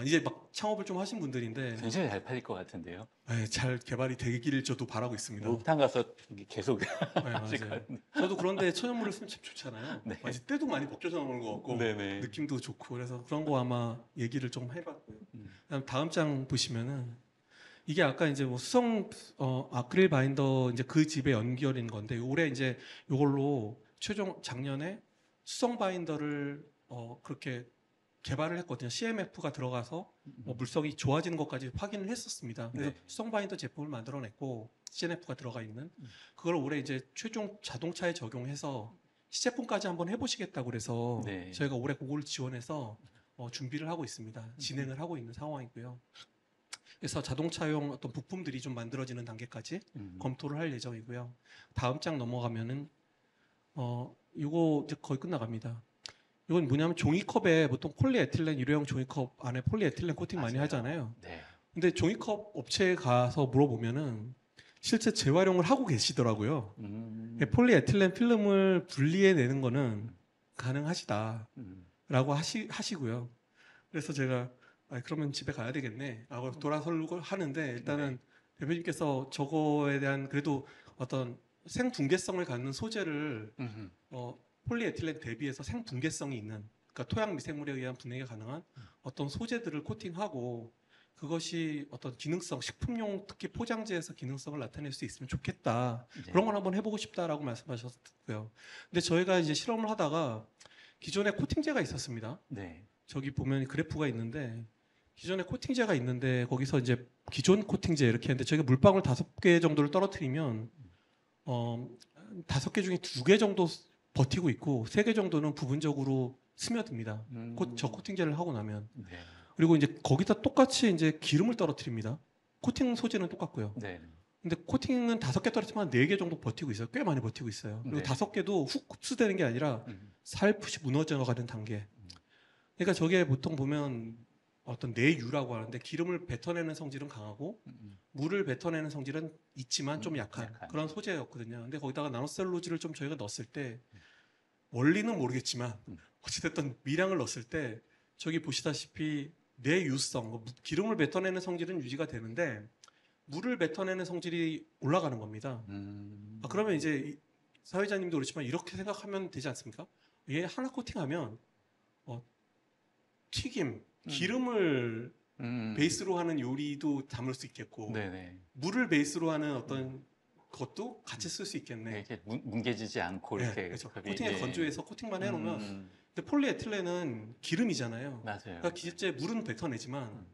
이제 막 창업을 좀 하신 분들인데 굉장히 잘 팔릴 것 같은데요. 잘 개발이 되기를 저도 바라고 있습니다. 목욕탕 가서 계속 네, 맞아요. 저도 그런데 천연물을 쓰면 참 좋잖아요. 네. 때도 많이 벗겨져 나오는 것 같고 네네. 느낌도 좋고 그래서 그런 거 아마 얘기를 좀 해봤고요. 음. 그다음 다음 장 보시면은 이게 아까 이제 뭐 수성 아크릴 바인더 이제 그 집의 연결인 건데 올해 이제 이걸로 최종 작년에 수성 바인더를 그렇게 개발을 했거든요. CMF가 들어가서 뭐 물성이 좋아지는 것까지 확인을 했었습니다. 그래서 네. 수성 바인더 제품을 만들어냈고 CMF가 들어가 있는 그걸 올해 이제 최종 자동차에 적용해서 시제품까지 한번 해보시겠다고 그래서 네. 저희가 올해 그걸 지원해서 준비를 하고 있습니다. 진행을 하고 있는 상황이고요. 그래서 자동차용 어떤 부품들이 좀 만들어지는 단계까지 검토를 할 예정이고요. 다음 장 넘어가면은 이거 이제 거의 끝나갑니다. 이건 뭐냐면 종이컵에 보통 폴리에틸렌 일회용 종이컵 안에 폴리에틸렌 코팅 많이 맞아요. 하잖아요. 네. 근데 종이컵 업체에 가서 물어보면은 실제 재활용을 하고 계시더라고요. 폴리에틸렌 필름을 분리해내는 거는 가능하시다라고 하시고요. 그래서 제가 그러면 집에 가야 되겠네 라고 돌아서려고 하는데 일단은 대표님께서 저거에 대한 그래도 어떤 생분계성을 갖는 소재를 폴리에틸렌 대비해서 생분계성이 있는 그러니까 토양 미생물에 의한 분해가 가능한 어떤 소재들을 코팅하고 그것이 어떤 기능성, 식품용 특히 포장재에서 기능성을 나타낼 수 있으면 좋겠다. 네. 그런 걸 한번 해보고 싶다라고 말씀하셨고요. 근데 저희가 이제 실험을 하다가 기존에 코팅제가 있었습니다. 네. 저기 보면 그래프가 있는데 기존에 코팅제가 있는데 거기서 이제 기존 코팅제 이렇게 했는데 저희가 물방울 5개 정도를 떨어뜨리면 5개 중에 2개 정도 버티고 있고 3개 정도는 부분적으로 스며듭니다. 저 코팅제를 하고 나면. 네. 그리고 이제 거기다 똑같이 이제 기름을 떨어뜨립니다. 코팅 소재는 똑같고요. 네. 근데 코팅은 5개 떨어뜨리면 4개 정도 버티고 있어요. 꽤 많이 버티고 있어요. 그리고 네. 5개도 훅 흡수되는 게 아니라 살풋이 무너져가는 단계. 그러니까 저게 보통 보면 어떤 내유라고 하는데 기름을 뱉어내는 성질은 강하고 물을 뱉어내는 성질은 있지만 좀 약한 그런 소재였거든요. 근데 거기다가 나노셀룰로즈를 좀 저희가 넣었을 때 원리는 모르겠지만 어찌됐든 미량을 넣었을 때 저기 보시다시피 내유성, 기름을 뱉어내는 성질은 유지가 되는데 물을 뱉어내는 성질이 올라가는 겁니다. 그러면 이제 사회자님도 그렇지만 이렇게 생각하면 되지 않습니까? 얘 하나 코팅하면 튀김, 기름을 베이스로 하는 요리도 담을 수 있겠고 네네. 물을 베이스로 하는 어떤 것도 같이 쓸 수 있겠네. 이렇게 뭉개지지 않고 네, 이렇게 그렇죠. 컵이, 코팅에 예. 건조해서 코팅만 해놓으면 근데 폴리에틸렌은 기름이잖아요. 맞아요. 그러니까 실제 물은 뱉어내지만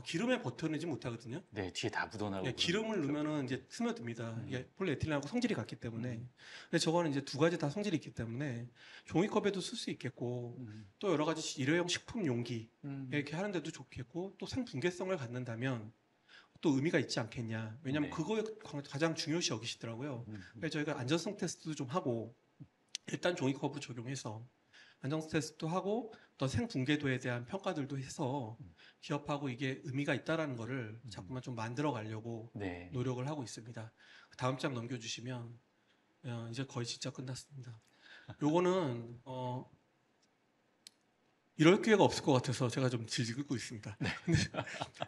기름에 버텨내지 못하거든요. 네, 뒤에 다 묻어나고. 예, 기름을 넣으면은 이제 스며듭니다. 이게 폴리에틸렌하고 성질이 같기 때문에. 음. 근데 저거는 이제 2가지 다 성질이 있기 때문에 종이컵에도 쓸 수 있겠고 또 여러 가지 일회용 식품 용기 이렇게 하는데도 좋겠고 또 생분계성을 갖는다면 또 의미가 있지 않겠냐. 왜냐하면 네. 그거에 가장 중요시 여기시더라고요. 그래서 저희가 안전성 테스트도 좀 하고 일단 종이컵을 적용해서 안전성 테스트도 하고 또 생분계도에 대한 평가들도 해서 기업하고 이게 의미가 있다라는 거를 자꾸만 좀 만들어 가려고 네. 노력을 하고 있습니다. 다음 장 넘겨주시면 이제 거의 진짜 끝났습니다. 요거는 이럴 기회가 없을 것 같아서 제가 좀 질질 끌고 있습니다. 근데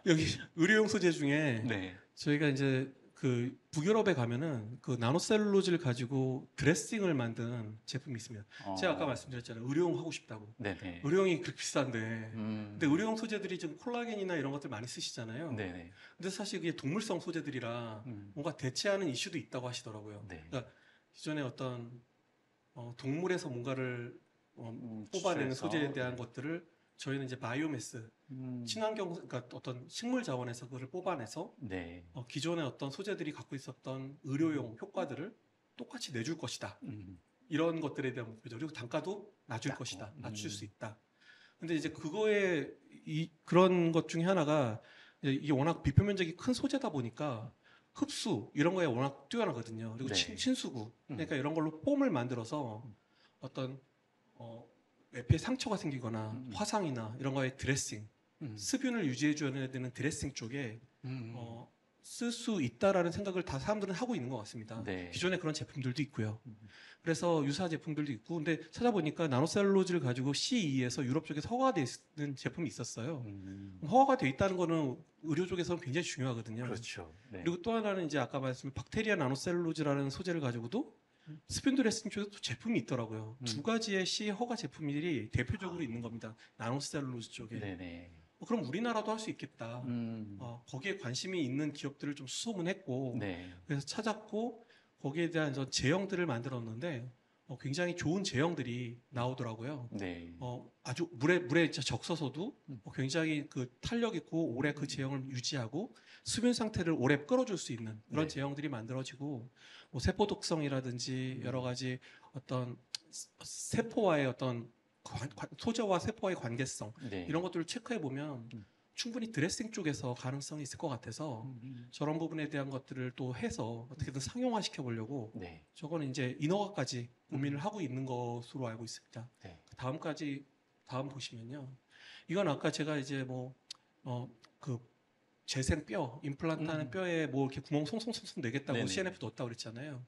여기 의료용 소재 중에 네. 저희가 이제 그 북유럽에 가면은 그 나노셀룰로즈를 가지고 드레싱을 만든 제품이 있습니다. 제가 아까 말씀드렸잖아요. 의료용 하고 싶다고. 네네. 의료용이 그렇게 비싼데. 근데 음. 의료용 소재들이 지금 콜라겐이나 이런 것들 많이 쓰시잖아요. 네네. 근데 사실 그게 동물성 소재들이라 음. 뭔가 대체하는 이슈도 있다고 하시더라고요. 네. 그러니까 기존에 어떤 동물에서 뭔가를 뽑아내는 추출해서, 소재에 대한 네. 것들을 저희는 이제 바이오매스, 음. 친환경, 그러니까 어떤 식물 자원에서 그걸 뽑아내서 네. 기존의 어떤 소재들이 갖고 있었던 의료용 효과들을 똑같이 내줄 것이다. 음. 이런 것들에 대한 목표죠. 그리고 단가도 낮출 낮고, 것이다. 낮출 음. 수 있다. 근데 이제 그거에 그런 것 중에 하나가 이게 워낙 비표면적이 큰 소재다 보니까 흡수 이런 거에 워낙 뛰어나거든요. 그리고 네. 친수구 그러니까 이런 걸로 폼을 만들어서 어떤 뇌피에 상처가 생기거나 화상이나 이런 거에 드레싱, 습윤을 유지해 줘야 되는 드레싱 쪽에 쓸 수 있다라는 생각을 다 사람들은 하고 있는 것 같습니다. 네. 기존에 그런 제품들도 있고요. 그래서 유사 제품들도 있고, 근데 찾아보니까 나노셀룰로즈를 가지고 CE에서 유럽 쪽에서 허가되어 있는 제품이 있었어요. 허가가 돼 있다는 거는 의료 쪽에서는 굉장히 중요하거든요. 그렇죠. 네. 그리고 또 하나는 이제 아까 말씀드린 박테리아 나노셀룰로즈라는 소재를 가지고도 스핀 드레싱 쪽에서 또 제품이 있더라고요. 두 가지의 CE 허가 제품들이 대표적으로 있는 겁니다. 나노셀룰로즈 쪽에. 네네. 그럼 우리나라도 할 수 있겠다. 음. 거기에 관심이 있는 기업들을 좀 수소문했고, 네. 그래서 찾았고 거기에 대한 제형들을 만들었는데 굉장히 좋은 제형들이 나오더라고요. 네. 아주 물에 적셔서도 굉장히 그 탄력 있고 오래 그 제형을 유지하고 수분 상태를 오래 끌어줄 수 있는 그런 네. 제형들이 만들어지고 뭐 세포 독성이라든지 여러 가지 어떤 세포와의 어떤 소재와 세포와의 관계성 네. 이런 것들을 체크해 보면 충분히 드레싱 쪽에서 가능성이 있을 것 같아서 저런 부분에 대한 것들을 또 해서 어떻게든 상용화 시켜 보려고 네. 저거는 이제 인허가까지 고민을 하고 있는 것으로 알고 있습니다. 네. 다음 보시면요. 이건 아까 제가 이제 그 재생 뼈, 임플란트 하는 뼈에 뭐 이렇게 구멍 송송송송 내겠다고 네네. CNF 넣었다고 그랬잖아요.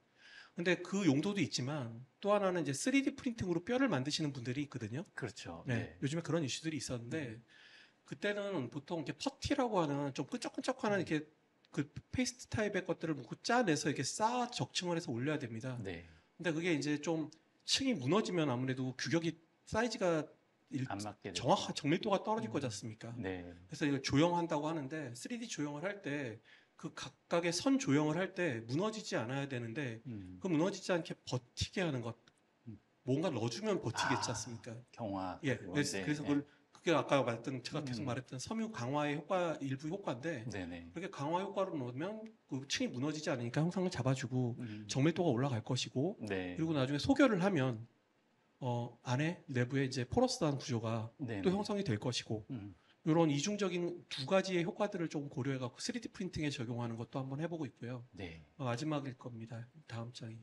근데 그 용도도 있지만 또 하나는 이제 3D 프린팅으로 뼈를 만드시는 분들이 있거든요. 그렇죠. 네. 네. 요즘에 그런 이슈들이 있었는데 그때는 보통 이렇게 퍼티라고 하는 좀 끈적끈적하는 이렇게 그 페이스트 타입의 것들을 묶고 짜내서 이렇게 쌓아 적층을 해서 올려야 됩니다. 네. 근데 그게 이제 좀 층이 무너지면 아무래도 규격이 사이즈가 안 맞게 되죠. 정밀도가 떨어질 거지 않습니까? 네. 그래서 이걸 조형한다고 하는데 3D 조형을 할 때 그 각각의 선 조형을 할 때 무너지지 않아야 되는데 그 무너지지 않게 버티게 하는 것 뭔가 넣어주면 버티겠지 않습니까? 경화. 예, 그래서 그게 아까 말했던 제가 계속 음. 말했던 섬유 강화의 일부 효과인데 네네. 그렇게 강화 효과를 넣으면 그 층이 무너지지 않으니까 형상을 잡아주고 정밀도가 올라갈 것이고 네. 그리고 나중에 소결을 하면 안에 내부에 이제 포러스한 구조가 네네. 또 형성이 될 것이고 이런 이중적인 두 가지의 효과들을 좀 고려해갖고 3D 프린팅에 적용하는 것도 한번 해보고 있고요. 네. 마지막일 겁니다. 다음 장이.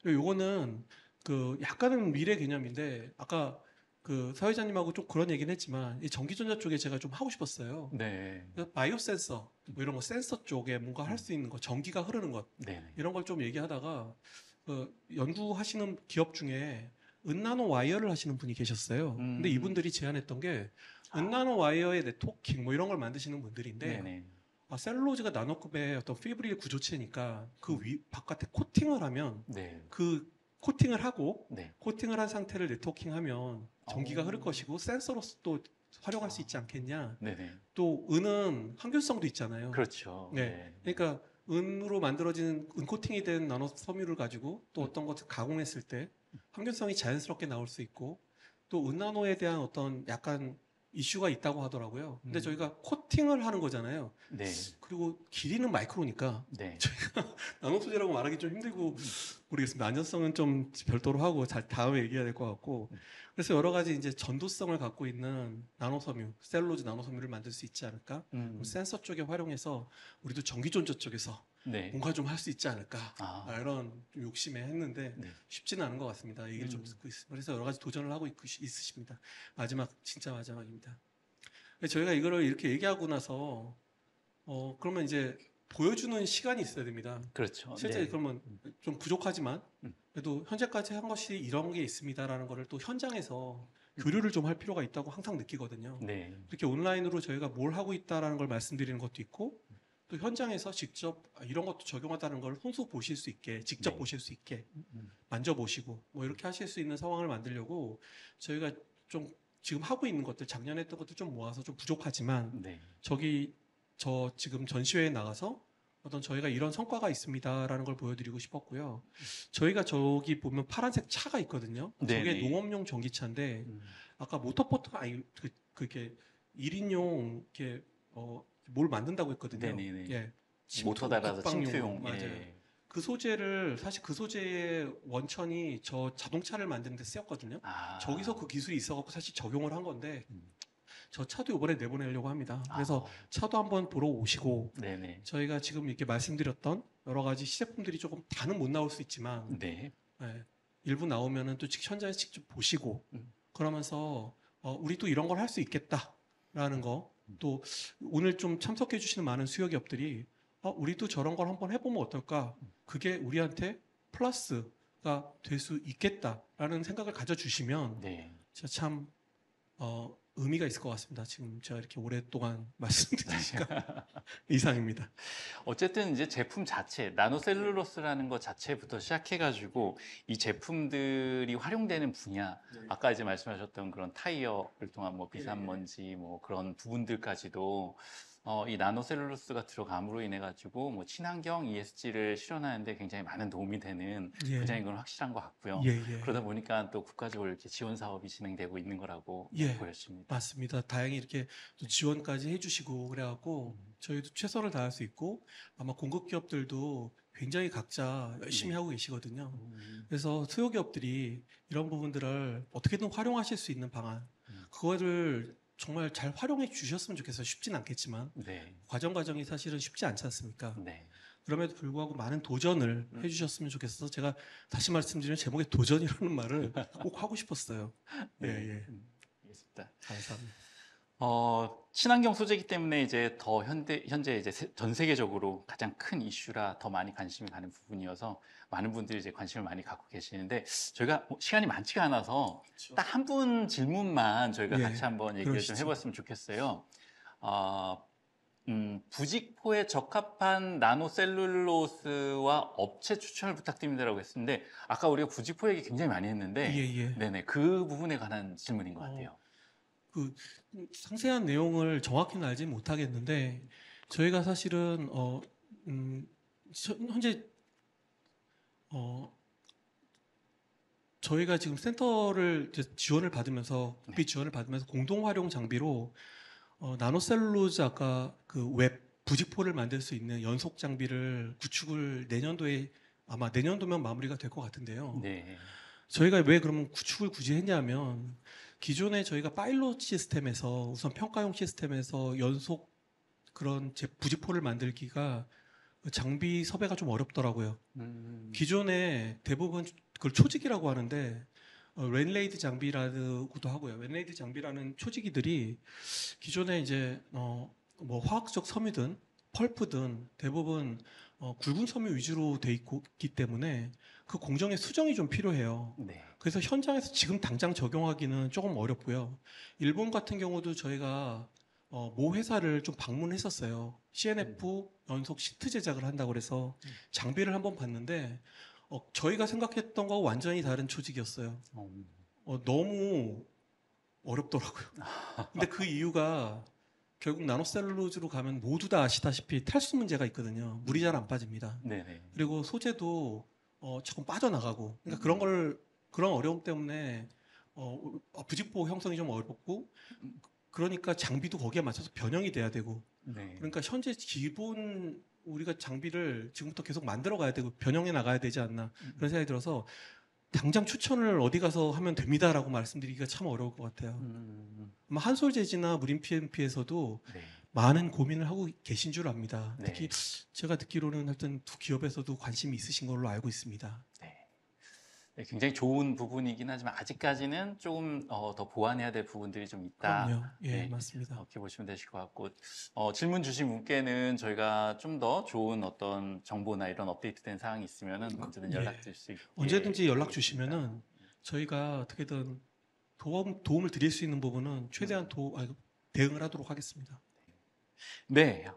그리고 요거는 그 약간은 미래 개념인데 아까 그 사회자님하고 좀 그런 얘기는 했지만 이 전기전자 쪽에 제가 좀 하고 싶었어요. 네. 그래서 바이오 센서 뭐 이런 거 센서 쪽에 뭔가 할 수 있는 거, 전기가 흐르는 것 네네. 이런 걸 좀 얘기하다가 연구하시는 기업 중에 은나노 와이어를 하시는 분이 계셨어요. 근데 이분들이 제안했던 게 은나노 와이어의 네트워킹 뭐 이런 걸 만드시는 분들인데 네네. 셀룰로즈가 나노급의 어떤 피브릴 구조체니까 그 바깥에 코팅을 하면 네. 그 코팅을 하고 네. 코팅을 한 상태를 네트워킹하면 전기가 흐를 것이고 센서로서 또 활용할 수 있지 않겠냐. 네네. 또 은은 항균성도 있잖아요. 그렇죠. 네. 그러니까 은으로 만들어진 은 코팅이 된 나노 섬유를 가지고 또 어떤 것을 가공했을 때 항균성이 자연스럽게 나올 수 있고 또 은나노에 대한 어떤 약간 이슈가 있다고 하더라고요. 근데 저희가 코팅을 하는 거잖아요. 네. 그리고 길이는 마이크로니까 네. 나노 소재라고 말하기 좀 힘들고 모르겠습니다. 안전성은 좀 별도로 하고 다음에 얘기해야 될 것 같고 그래서 여러 가지 이제 전도성을 갖고 있는 나노섬유, 셀룰로즈 나노섬유를 만들 수 있지 않을까? 센서 쪽에 활용해서 우리도 전기전자 쪽에서 네. 뭔가 좀 할 수 있지 않을까? 이런 좀 욕심에 했는데 네. 쉽지는 않은 것 같습니다. 얘기를 좀 듣고 있습니다. 그래서 여러 가지 도전을 하고 있으십니다. 진짜 마지막입니다. 저희가 이거를 이렇게 얘기하고 나서 그러면 이제 보여주는 시간이 있어야 됩니다. 그렇죠. 실제 네. 그러면 좀 부족하지만 그래도 현재까지 한 것이 이런 게 있습니다라는 거를 또 현장에서 교류를 좀 할 필요가 있다고 항상 느끼거든요. 네. 이렇게 온라인으로 저희가 뭘 하고 있다라는 걸 말씀드리는 것도 있고 또 현장에서 직접 이런 것도 적용하다는 걸 손수 보실 수 있게, 직접 네. 보실 수 있게, 음. 만져보시고 뭐 이렇게 하실 수 있는 상황을 만들려고 저희가 좀 지금 하고 있는 것들, 작년에 했던 것들 좀 모아서 좀 부족하지만 네. 저 지금 전시회에 나가서 어떤 저희가 이런 성과가 있습니다라는 걸 보여드리고 싶었고요. 저희가 저기 보면 파란색 차가 있거든요. 저게 네네. 농업용 전기차인데 음. 아까 모터포트 아니 그게 1인용 이렇게 뭘 만든다고 했거든요. 네네네. 예. 모터 달아서 국방용 침투용. 맞아요. 예. 그 소재를 사실 그 소재의 원천이 저 자동차를 만드는 데 쓰였거든요. 아. 저기서 그 기술이 있어갖고 사실 적용을 한 건데 음. 저 차도 이번에 내보내려고 합니다. 그래서 차도 한번 보러 오시고 네네. 저희가 지금 이렇게 말씀드렸던 여러 가지 시제품들이 조금 다는 못 나올 수 있지만 네. 예, 일부 나오면은 또 현장에서 직접 보시고 음. 그러면서 우리도 이런 걸 할 수 있겠다라는 거 또 오늘 좀 참석해 주시는 많은 수요 기업들이 우리도 저런 걸 한번 해보면 어떨까 그게 우리한테 플러스가 될 수 있겠다라는 생각을 가져주시면 네. 진짜 참 의미가 있을 것 같습니다. 지금 제가 이렇게 오랫동안 말씀드리니까 이상입니다. 어쨌든 이제 제품 자체, 나노셀룰로스라는 것 자체부터 시작해가지고 이 제품들이 활용되는 분야, 아까 이제 말씀하셨던 그런 타이어를 통한 뭐 비산먼지 뭐 그런 부분들까지도 이 나노셀룰로스가 들어감으로 인해 가지고 뭐 친환경 ESG를 실현하는데 굉장히 많은 도움이 되는 예. 분야인 건 확실한 것 같고요. 예, 예. 그러다 보니까 또 국가적으로 이렇게 지원 사업이 진행되고 있는 거라고 예. 보였습니다. 맞습니다. 다행히 이렇게 또 지원까지 해주시고 그래갖고 저희도 최선을 다할 수 있고 아마 공급 기업들도 굉장히 각자 열심히 네. 하고 계시거든요. 그래서 수요 기업들이 이런 부분들을 어떻게든 활용하실 수 있는 방안, 그거를 정말 잘 활용해 주셨으면 좋겠어요. 쉽진 않겠지만 네. 과정이 사실은 쉽지 않지 않습니까? 네. 그럼에도 불구하고 많은 도전을 해주셨으면 좋겠어서 제가 다시 말씀드리면 제목에 도전이라는 말을 꼭 하고 싶었어요. 네. 예. 알겠습니다. 감사합니다. 친환경 소재이기 때문에 이제 더 현재 이제 전 세계적으로 가장 큰 이슈라 더 많이 관심이 가는 부분이어서 많은 분들이 이제 관심을 많이 갖고 계시는데 저희가 시간이 많지가 않아서 딱 한 분 질문만 저희가 예, 같이 한번 얘기를 좀 그러시죠. 해봤으면 좋겠어요. 부직포에 적합한 나노셀룰로스와 업체 추천을 부탁드립니다라고 했는데 아까 우리가 부직포 얘기 굉장히 많이 했는데 예. 네네 그 부분에 관한 질문인 것 같아요. 그 상세한 내용을 정확히는 알지 못하겠는데 저희가 사실은 현재 저희가 지금 센터를 이제 지원을 받으면서 국비 지원을 받으면서 공동 활용 장비로 나노셀룰로즈 아까 그 웹 부직포를 만들 수 있는 연속 장비를 구축을 내년도에 아마 내년도면 마무리가 될 것 같은데요. 네. 저희가 왜 그러면 구축을 굳이 했냐면 기존에 저희가 파일럿 시스템에서 우선 평가용 시스템에서 연속 그런 부직포를 만들기가 장비 섭외가 좀 어렵더라고요. 기존에 대부분 그걸 초직이라고 하는데 렌레이드 장비라고도 하고요. 렌레이드 장비라는 초직이들이 기존에 이제 뭐 화학적 섬유든 펄프든 대부분 굵은 섬유 위주로 돼 있기 때문에 그 공정의 수정이 좀 필요해요. 네. 그래서 현장에서 지금 당장 적용하기는 조금 어렵고요. 일본 같은 경우도 저희가 모 회사를 좀 방문했었어요. CNF 연속 시트 제작을 한다고 그래서 장비를 한번 봤는데 저희가 생각했던 거와 완전히 다른 조직이었어요. 너무 어렵더라고요. 근데 그 이유가 결국 나노셀룰로즈로 가면 모두 다 아시다시피 탈수 문제가 있거든요. 물이 잘 안 빠집니다. 네네. 그리고 소재도 조금 빠져나가고 그러니까 그런 어려움 때문에 부직포 형성이 좀 어렵고 그러니까 장비도 거기에 맞춰서 변형이 돼야 되고 네. 그러니까 현재 기본 우리가 장비를 지금부터 계속 만들어 가야 되고 변형해 나가야 되지 않나 그런 생각이 들어서 당장 추천을 어디 가서 하면 됩니다라고 말씀드리기가 참 어려울 것 같아요. 아마 한솔재지나 무림 PMP에서도 네. 많은 고민을 하고 계신 줄 압니다. 네. 특히 제가 듣기로는 하여튼 두 기업에서도 관심이 있으신 걸로 알고 있습니다. 네, 굉장히 좋은 부분이긴 하지만 아직까지는 조금 더 보완해야 될 부분들이 좀 있다. 그럼요. 예, 네. 맞습니다. 이렇게 보시면 되실 것 같고 질문 주신 분께는 저희가 좀 더 좋은 어떤 정보나 이런 업데이트된 사항이 있으면은 언제든 예. 연락 드릴 수 있게 언제든지 연락 하겠습니다. 주시면은 저희가 어떻게든 도움을 드릴 수 있는 부분은 최대한 대응을 하도록 하겠습니다. 네,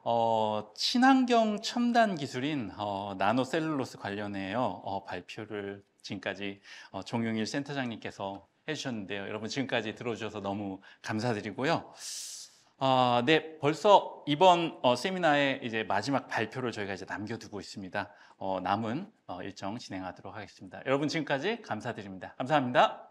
친환경 첨단 기술인 나노셀룰로스 관련해요 발표를 지금까지 정용일 센터장님께서 해주셨는데요. 여러분 지금까지 들어주셔서 너무 감사드리고요. 네, 벌써 이번 세미나의 이제 마지막 발표를 저희가 이제 남겨두고 있습니다. 남은 일정 진행하도록 하겠습니다. 여러분 지금까지 감사드립니다. 감사합니다.